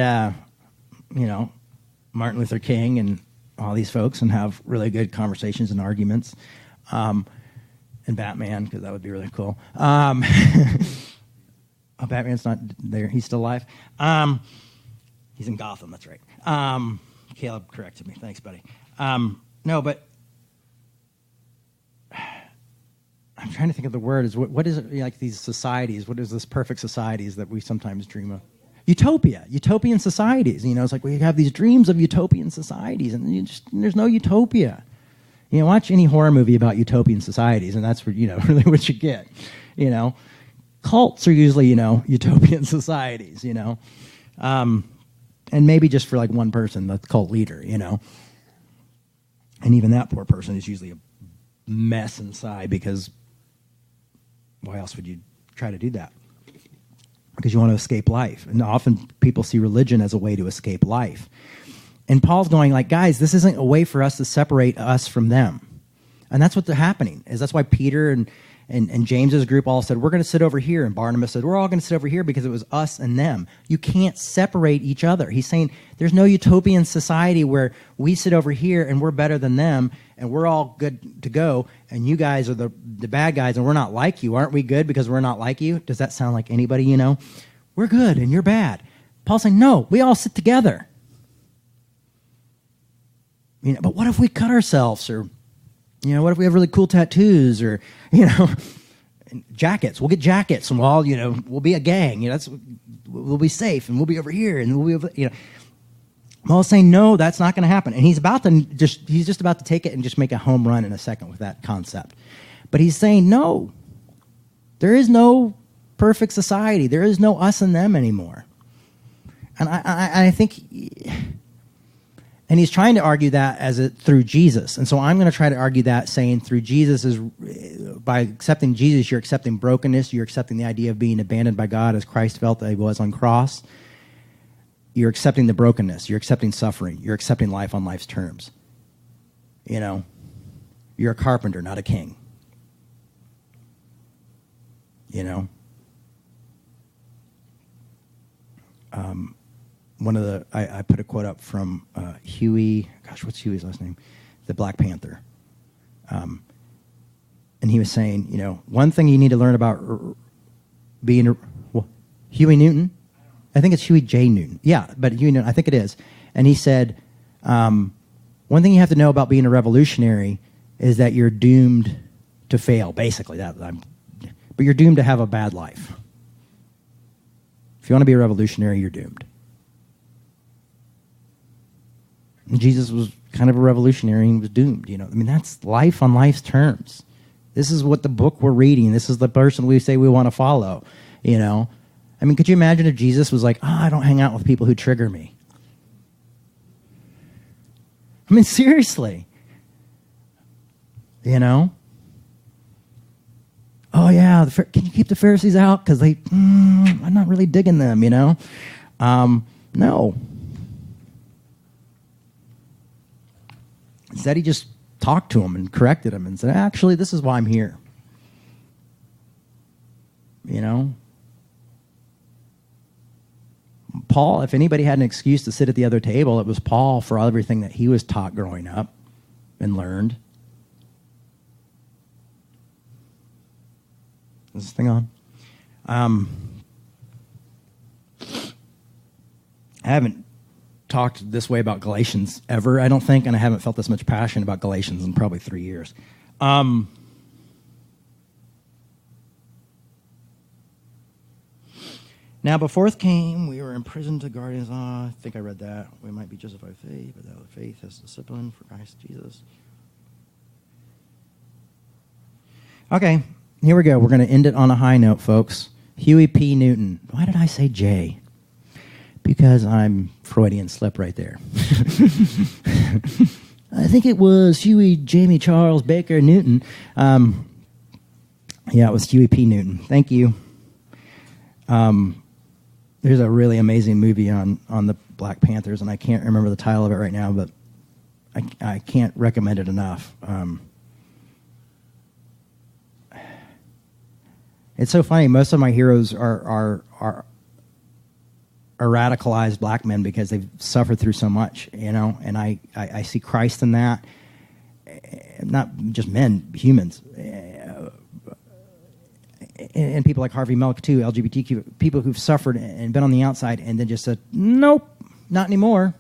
Martin Luther King and all these folks, and have really good conversations and arguments, and Batman, because that would be really cool. Batman's not there; he's still alive. He's in Gotham. That's right. Caleb corrected me. Thanks, buddy. No, but I'm trying to think of the word. What is it like these societies? What is this perfect societies that we sometimes dream of? Utopian societies. It's like we have these dreams of utopian societies, and there's no utopia. Watch any horror movie about utopian societies, and that's really what you get. Cults are usually utopian societies. And maybe just for like one person, the cult leader. And even that poor person is usually a mess inside, because why else would you try to do that? Because you want to escape life. And often people see religion as a way to escape life. And Paul's going like, guys, this isn't a way for us to separate us from them. And that's what's happening. That's why Peter and James's group all said, we're going to sit over here. And Barnabas said, we're all going to sit over here, because it was us and them. You can't separate each other. He's saying there's no utopian society where we sit over here and we're better than them and we're all good to go, and you guys are the bad guys and we're not like you. Aren't we good because we're not like you? Does that sound like anybody? We're good and you're bad. Paul's saying, no, we all sit together. But what if we cut ourselves, or what if we have really cool tattoos, or, jackets? We'll get jackets, and we'll be a gang. We'll be safe, and we'll be over here, and we'll be, Paul's saying, no, that's not going to happen. And he's just about to take it and just make a home run in a second with that concept. But he's saying, no, there is no perfect society. There is no us and them anymore. And I think... And he's trying to argue that through Jesus. And so I'm going to try to argue that, saying through Jesus is, by accepting Jesus, you're accepting brokenness. You're accepting the idea of being abandoned by God as Christ felt that he was on cross. You're accepting the brokenness. You're accepting suffering. You're accepting life on life's terms. You're a carpenter, not a king. I put a quote up from Huey. Gosh, what's Huey's last name? The Black Panther. And he was saying, one thing you need to learn about being Huey Newton. I think it's Huey J. Newton. Yeah, but Huey Newton, I think it is. And he said, one thing you have to know about being a revolutionary is that you're doomed to fail. Basically, but you're doomed to have a bad life. If you want to be a revolutionary, you're doomed. And Jesus was kind of a revolutionary and was doomed. That's life on life's terms. This is what the book we're reading. This is the person we say we want to follow. I mean, could you imagine if Jesus was like, I don't hang out with people who trigger me? I mean, seriously. You know? Oh, yeah, can you keep the Pharisees out? Because I'm not really digging them, you know? No. Instead, he just talked to him and corrected him and said, actually, this is why I'm here. You know? Paul, if anybody had an excuse to sit at the other table, it was Paul for everything that he was taught growing up and learned. Is this thing on? I haven't talked this way about Galatians ever, I don't think, and I haven't felt this much passion about Galatians in probably 3 years. Now, before it came, we were imprisoned to guardians. I think I read that. We might be justified by faith, but that faith has discipline for Christ Jesus. Okay, here we go. We're going to end it on a high note, folks. Huey P. Newton. Why did I say Jay? Because I'm Freudian slip right there. I think it was Huey, Jamie, Charles, Baker, Newton. Yeah, it was Huey P. Newton. Thank you. There's a really amazing movie on the Black Panthers, and I can't remember the title of it right now, but I can't recommend it enough. It's so funny. Most of my heroes are radicalized black men because they've suffered through so much, you know, and I see Christ in that. Not just men, humans. And people like Harvey Milk, too, LGBTQ, people who've suffered and been on the outside and then just said, nope, not anymore.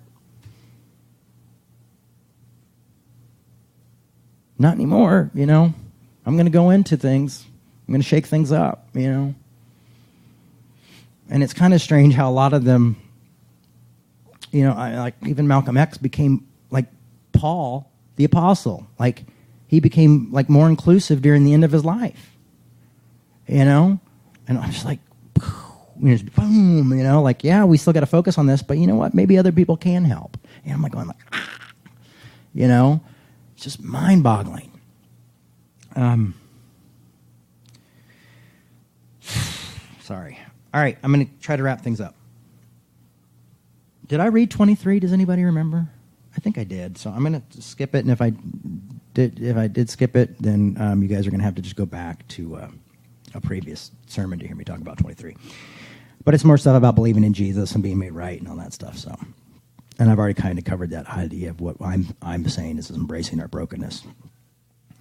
Not anymore, you know. I'm going to go into things. I'm going to shake things up, you know. And it's kind of strange how a lot of them, you know, like even Malcolm X became like Paul, the apostle. Like he became like more inclusive during the end of his life. You know? And I'm just like, boom, you know, like, yeah, we still got to focus on this, but you know what? Maybe other people can help. And I'm like going like, you know? It's just mind-boggling. Sorry. All right, I'm going to try to wrap things up. Did I read 23? Does anybody remember? I think I did. So I'm going to skip it, and if I did skip it, then you guys are going to have to just go back to a previous sermon to hear me talk about 23. But it's more stuff about believing in Jesus and being made right and all that stuff. So, and I've already kind of covered that idea of what I'm saying is embracing our brokenness. And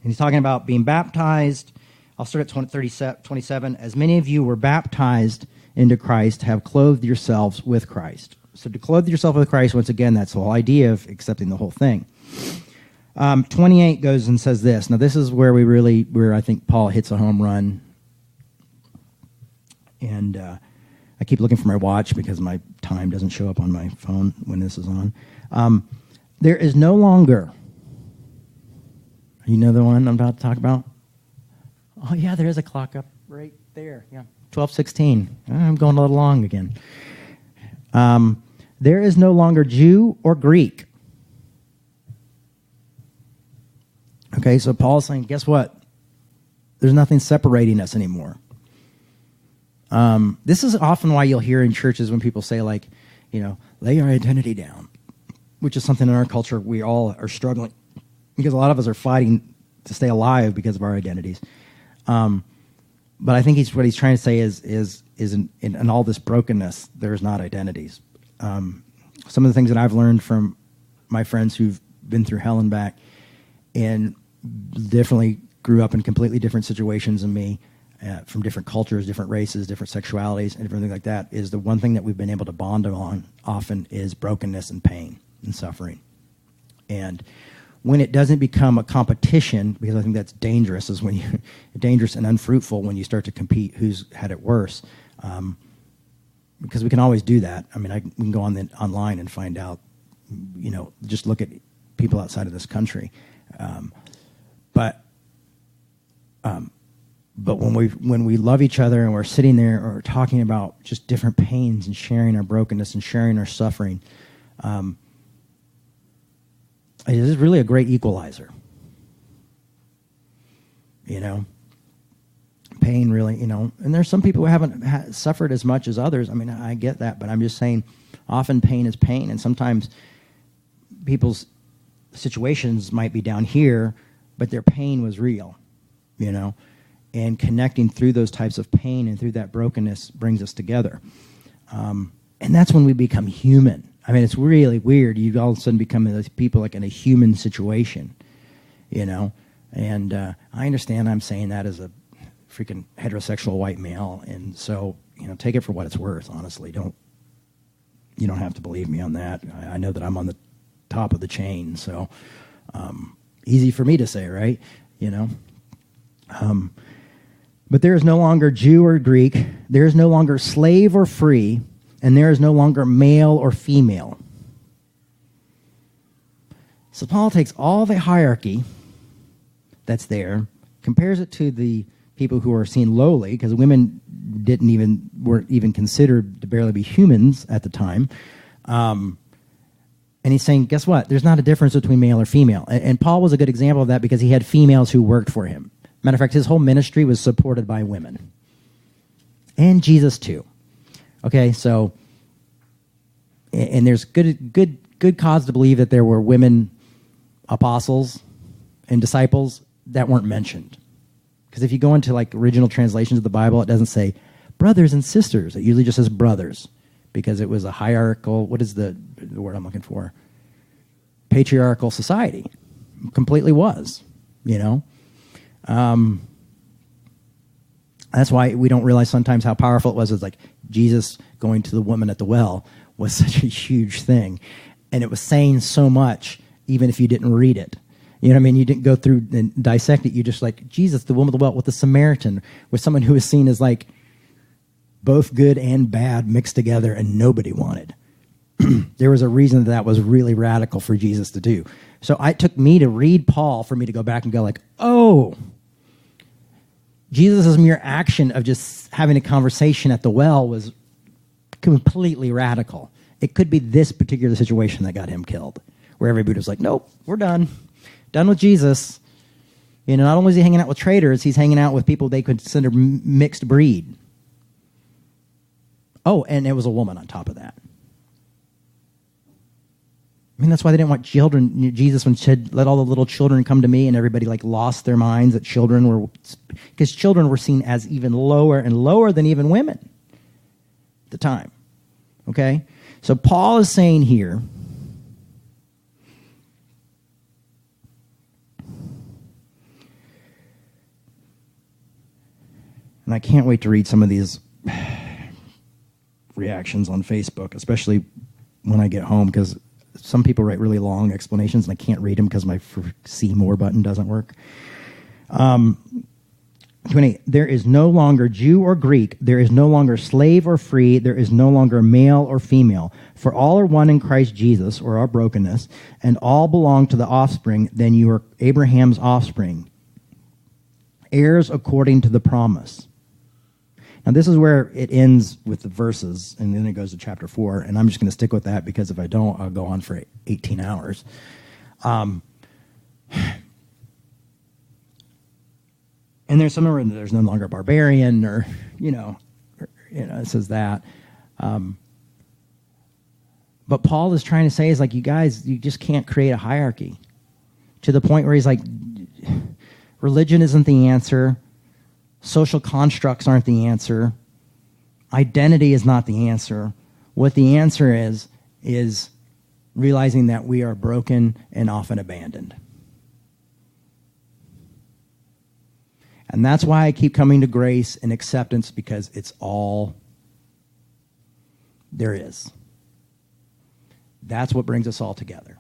he's talking about being baptized. I'll start at 27. As many of you were baptized into Christ, have clothed yourselves with Christ. So to clothe yourself with Christ, once again, that's the whole idea of accepting the whole thing. 28 goes and says this. Now, this is where I think Paul hits a home run. And I keep looking for my watch because my time doesn't show up on my phone when this is on. There is no longer, you know the one I'm about to talk about? Oh, yeah, there is a clock up right there. Yeah, 12:16. I'm going a little long again. There is no longer Jew or Greek. Okay, so Paul's saying, guess what? There's nothing separating us anymore. This is often why you'll hear in churches when people say, like, you know, lay your identity down, which is something in our culture we all are struggling because a lot of us are fighting to stay alive because of our identities. But I think what he's trying to say is in all this brokenness, there's not identities. Some of the things that I've learned from my friends who've been through hell and back and definitely grew up in completely different situations than me, from different cultures, different races, different sexualities, and everything like that, is the one thing that we've been able to bond on often is brokenness and pain and suffering. And when it doesn't become a competition, because I think that's dangerous, is when you dangerous and unfruitful when you start to compete who's had it worse. Because we can always do that. I mean, we can go online and find out, you know, just look at people outside of this country. But But when we love each other and we're sitting there or talking about just different pains and sharing our brokenness and sharing our suffering, it is really a great equalizer. Pain really, and there's some people who haven't suffered as much as others. I mean, I get that, but I'm just saying often pain is pain, and sometimes people's situations might be down here, but their pain was real, and connecting through those types of pain and through that brokenness brings us together. And that's when we become human. I mean, it's really weird. You all of a sudden become people like in a human situation, And I understand I'm saying that as a freaking heterosexual white male, and so, take it for what it's worth, honestly. You don't have to believe me on that. I know that I'm on the top of the chain, so easy for me to say, right? But there is no longer Jew or Greek, there is no longer slave or free, and there is no longer male or female. So Paul takes all the hierarchy that's there, compares it to the people who are seen lowly, because women weren't even considered to barely be humans at the time. And he's saying, guess what? There's not a difference between male or female. And Paul was a good example of that because he had females who worked for him. Matter of fact, his whole ministry was supported by women. And Jesus too. Okay, so, and there's good cause to believe that there were women apostles and disciples that weren't mentioned. Because if you go into like original translations of the Bible, it doesn't say brothers and sisters. It usually just says brothers, because it was a hierarchical, what is the word I'm looking for? Patriarchal society. Completely was, That's why we don't realize sometimes how powerful it was. It's like Jesus going to the woman at the well was such a huge thing. And it was saying so much, even if you didn't read it. You know what I mean? You didn't go through and dissect it. You just like, Jesus, the woman at the well with the Samaritan, with someone who was seen as like both good and bad mixed together and nobody wanted. There was a reason that was really radical for Jesus to do. So it took me to read Paul for me to go back and go like, oh, Jesus' mere action of just having a conversation at the well was completely radical. It could be this particular situation that got him killed, where everybody was like, nope, we're done. Done with Jesus. Not only is he hanging out with traitors, he's hanging out with people they consider mixed breed. Oh, and it was a woman on top of that. I mean, that's why they didn't want children. Jesus, when said, let all the little children come to me, and everybody like lost their minds that children were, because children were seen as even lower and lower than even women at the time. Okay? So Paul is saying here, and I can't wait to read some of these reactions on Facebook, especially when I get home, because some people write really long explanations, and I can't read them because my see more button doesn't work. 28, there is no longer Jew or Greek. There is no longer slave or free. There is no longer male or female. For all are one in Christ Jesus, or our brokenness, and all belong to the offspring. Then you are Abraham's offspring, heirs according to the promise. Now, this is where it ends with the verses, and then it goes to chapter 4, and I'm just going to stick with that, because if I don't, I'll go on for 18 hours. And there's some where there's no longer barbarian, or, it says that. But Paul is trying to say is like, you guys, you just can't create a hierarchy, to the point where he's like, religion isn't the answer. Social constructs aren't the answer. Identity is not the answer. What the answer is realizing that we are broken and often abandoned. And that's why I keep coming to grace and acceptance, because it's all there is. That's what brings us all together.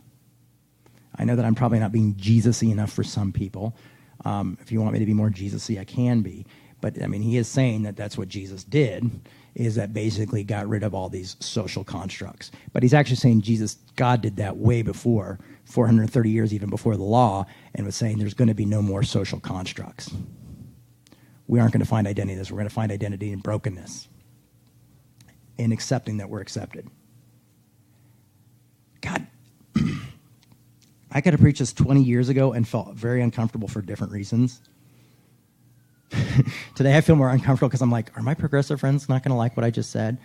I know that I'm probably not being Jesus-y enough for some people. If you want me to be more Jesus-y, I can be. But, I mean, he is saying that that's what Jesus did, is that basically got rid of all these social constructs. But he's actually saying God did that way before, 430 years even before the law, and was saying there's going to be no more social constructs. we aren't going to find identity in this. We're going to find identity in brokenness, in accepting that we're accepted. God, I could have preached this 20 years ago and felt very uncomfortable for different reasons. Today I feel more uncomfortable because I'm like, are my progressive friends not going to like what I just said?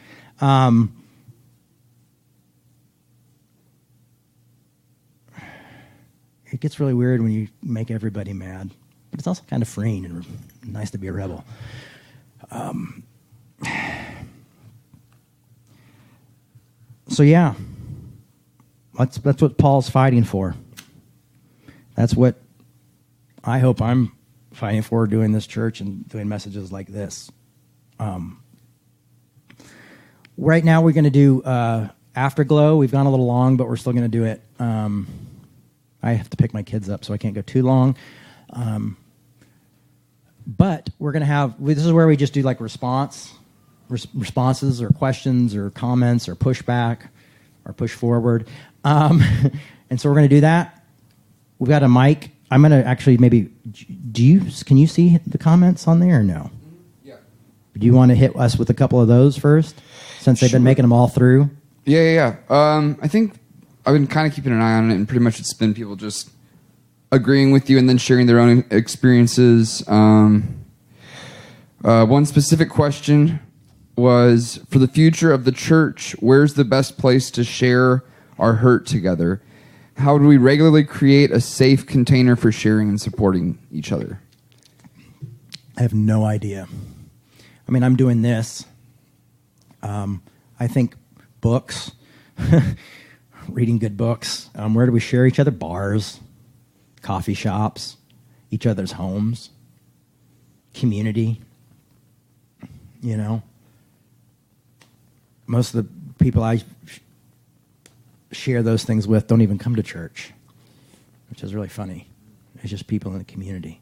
It gets really weird when you make everybody mad, but it's also kind of freeing and nice to be a rebel. So yeah, that's what Paul's fighting for. That's what I hope I'm fighting for, doing this church and doing messages like this. Right now we're going to do Afterglow. We've gone a little long, but we're still going to do it. I have to pick my kids up, so I can't go too long. But we're going to have, this is where we just do like responses or questions or comments or pushback or push forward. And so we're going to do that. We've got a mic. I'm going to actually maybe, can you see the comments on there or no? Yeah. Do you want to hit us with a couple of those first, since they've been making them all through? Yeah. I think I've been kind of keeping an eye on it, and pretty much it's been people just agreeing with you and then sharing their own experiences. One specific question was, for the future of the church, where's the best place to share our hurt together? How do we regularly create a safe container for sharing and supporting each other? I have no idea. I mean, I'm doing this. I think books, reading good books. Where do we share each other? Bars, coffee shops, each other's homes, community. You know, most of the people I share those things with don't even come to church, which is really funny. It's just people in the community.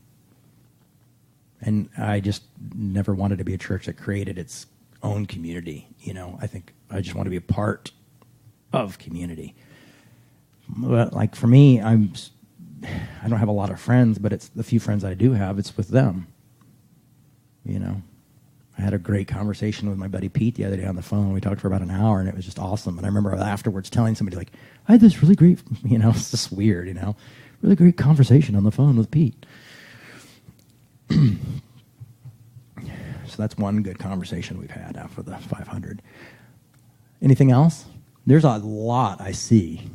And I just never wanted to be a church that created its own community. You know, I think I just want to be a part of community. But like for me, I don't have a lot of friends, but it's the few friends I do have, it's with them. You know, I had a great conversation with my buddy Pete the other day on the phone. We talked for about an hour, and it was just awesome. And I remember afterwards telling somebody, like, I had this really great, it's just weird, really great conversation on the phone with Pete. So that's one good conversation we've had after the 500. Anything else? There's a lot I see.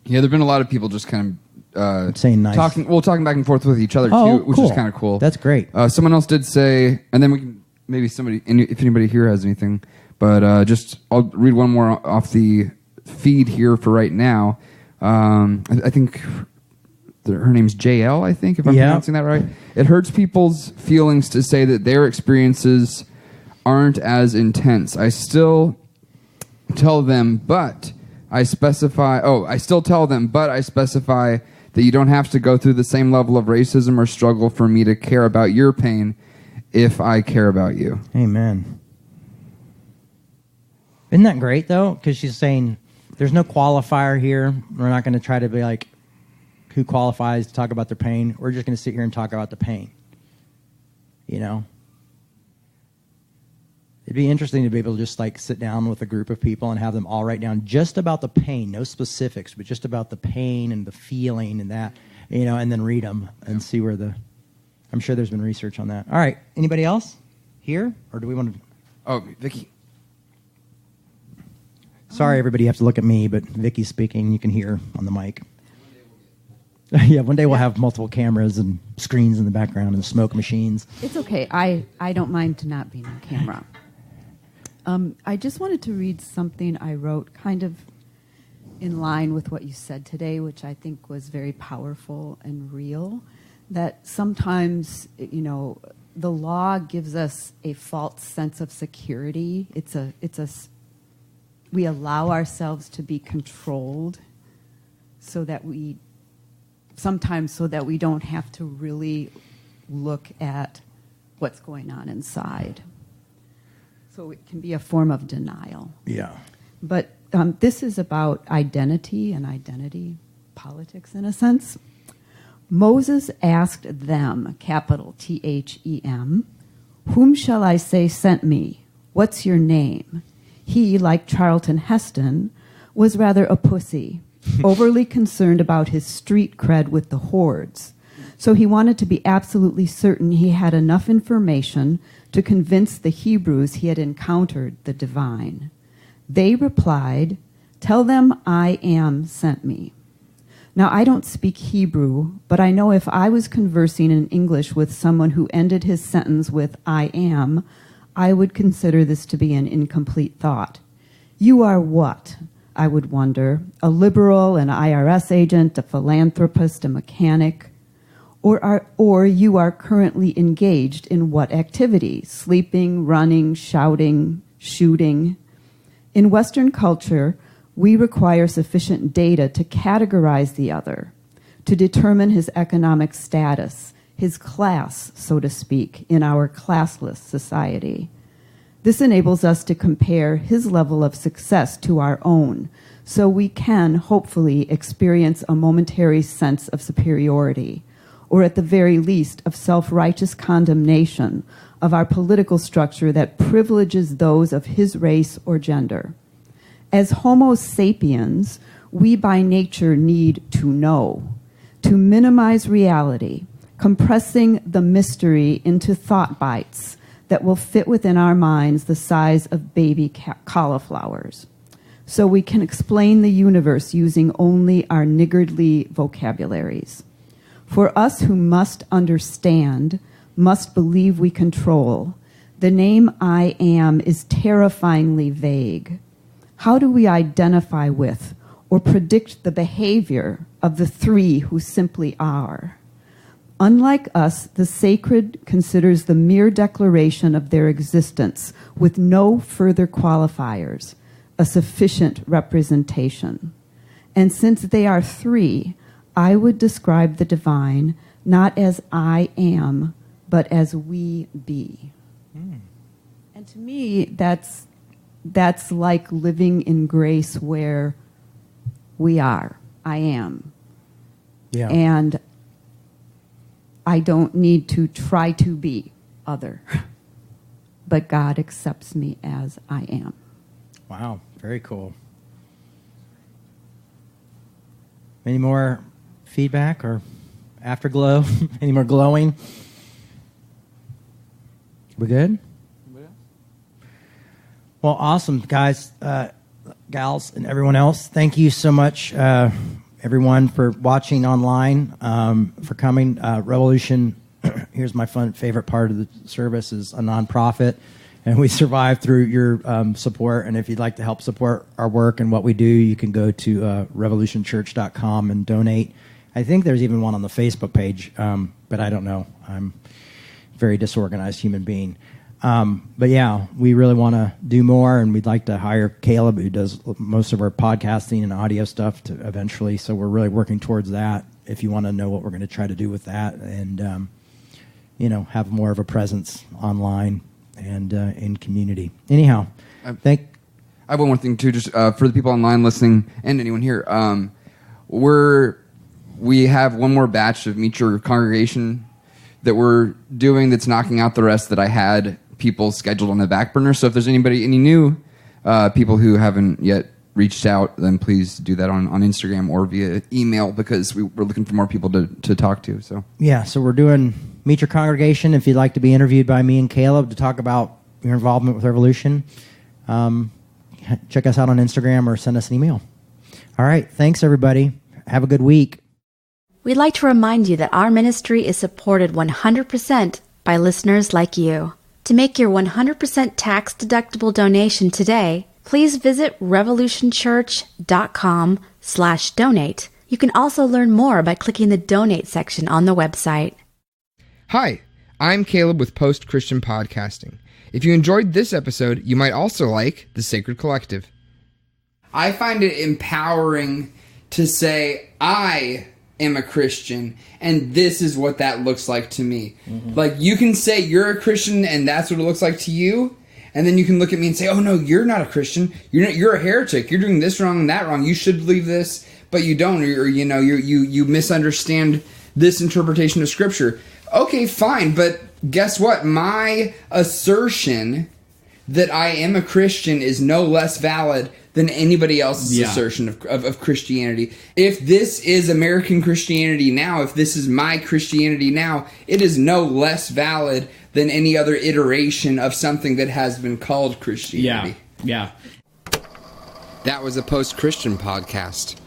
Yeah, there've been a lot of people just kind of saying nice, talking back and forth with each other too, which is kind of cool. That's great. Someone else did say, and then we can maybe if anybody here has anything, but I'll read one more off the feed here for right now. I think her name's JL, I think, if I'm pronouncing that right. It hurts people's feelings to say that their experiences aren't as intense. I still tell them, but I specify that you don't have to go through the same level of racism or struggle for me to care about your pain if I care about you. Amen. Isn't that great, though? Because she's saying there's no qualifier here. We're not going to try to be like, who qualifies to talk about their pain. We're just going to sit here and talk about the pain. You know? It'd be interesting to be able to just like sit down with a group of people and have them all write down just about the pain, no specifics, but just about the pain and the feeling and that, and then read them and see where I'm sure there's been research on that. All right. Anybody else here? Or do we want to? Oh, Vicky. Sorry, everybody, you have to look at me, but Vicky's speaking. You can hear on the mic. Yeah, one day we'll have multiple cameras and screens in the background and smoke machines. It's okay. I don't mind not being on camera. I just wanted to read something I wrote kind of in line with what you said today, which I think was very powerful and real, that sometimes, the law gives us a false sense of security. We allow ourselves to be controlled so that we don't have to really look at what's going on inside. So it can be a form of denial. Yeah. But this is about identity and identity politics in a sense. Moses asked them, capital T-H-E-M, "Whom shall I say sent me? What's your name?" He, like Charlton Heston, was rather a pussy, overly concerned about his street cred with the hordes. So he wanted to be absolutely certain he had enough information to convince the Hebrews he had encountered the divine. They replied, "Tell them I am sent me." Now, I don't speak Hebrew, but I know if I was conversing in English with someone who ended his sentence with "I am," I would consider this to be an incomplete thought. "You are what?" I would wonder. A liberal, an IRS agent, a philanthropist, a mechanic? Or you are currently engaged in what activity? Sleeping, running, shouting, shooting? In Western culture, we require sufficient data to categorize the other, to determine his economic status, his class, so to speak, in our classless society. This enables us to compare his level of success to our own, so we can hopefully experience a momentary sense of superiority, or at the very least of self-righteous condemnation of our political structure that privileges those of his race or gender. As Homo sapiens, we by nature need to know, to minimize reality, compressing the mystery into thought bites that will fit within our minds the size of baby cauliflowers, so we can explain the universe using only our niggardly vocabularies. For us who must understand, must believe we control, the name I am is terrifyingly vague. How do we identify with or predict the behavior of the three who simply are? Unlike us, the sacred considers the mere declaration of their existence with no further qualifiers a sufficient representation. And since they are three, I would describe the divine not as I am, but as we be. And to me, that's like living in grace where we are. I am. Yeah. And I don't need to try to be other. But God accepts me as I am. Wow, very cool. Any more feedback or afterglow? Any more glowing? We good? Well, awesome, guys, gals, and everyone else. Thank you so much, everyone, for watching online, for coming. Revolution, here's my favorite part of the service, is a nonprofit, and we survive through your support. And if you'd like to help support our work and what we do, you can go to revolutionchurch.com and donate. I think there's even one on the Facebook page, but I don't know. I'm a very disorganized human being. But yeah, we really want to do more, and we'd like to hire Caleb, who does most of our podcasting and audio stuff, to eventually. So we're really working towards that. If you want to know what we're going to try to do with that, and have more of a presence online and in community. Anyhow, I have one more thing too, just for the people online listening and anyone here. We have one more batch of Meet Your Congregation that we're doing that's knocking out the rest that I had people scheduled on the back burner. So if there's any new people who haven't yet reached out, then please do that on Instagram or via email, because we're looking for more people to talk to. So yeah, so we're doing Meet Your Congregation. If you'd like to be interviewed by me and Caleb to talk about your involvement with Revolution, check us out on Instagram or send us an email. All right, thanks everybody. Have a good week. We'd like to remind you that our ministry is supported 100% by listeners like you. To make your 100% tax-deductible donation today, please visit revolutionchurch.com/donate. You can also learn more by clicking the donate section on the website. Hi, I'm Caleb with Post Christian Podcasting. If you enjoyed this episode, you might also like The Sacred Collective. I find it empowering to say, I am a Christian, and this is what that looks like to me. Mm-hmm. Like, you can say you're a Christian, and that's what it looks like to you, and then you can look at me and say, oh no, you're not a Christian. You're a heretic. You're doing this wrong and that wrong. You should believe this, but you don't, or you misunderstand this interpretation of Scripture. Okay, fine, but guess what? My assertion that I am a Christian is no less valid than anybody else's assertion of Christianity. If this is American Christianity now, if this is my Christianity now, it is no less valid than any other iteration of something that has been called Christianity. Yeah. That was a post-Christian podcast.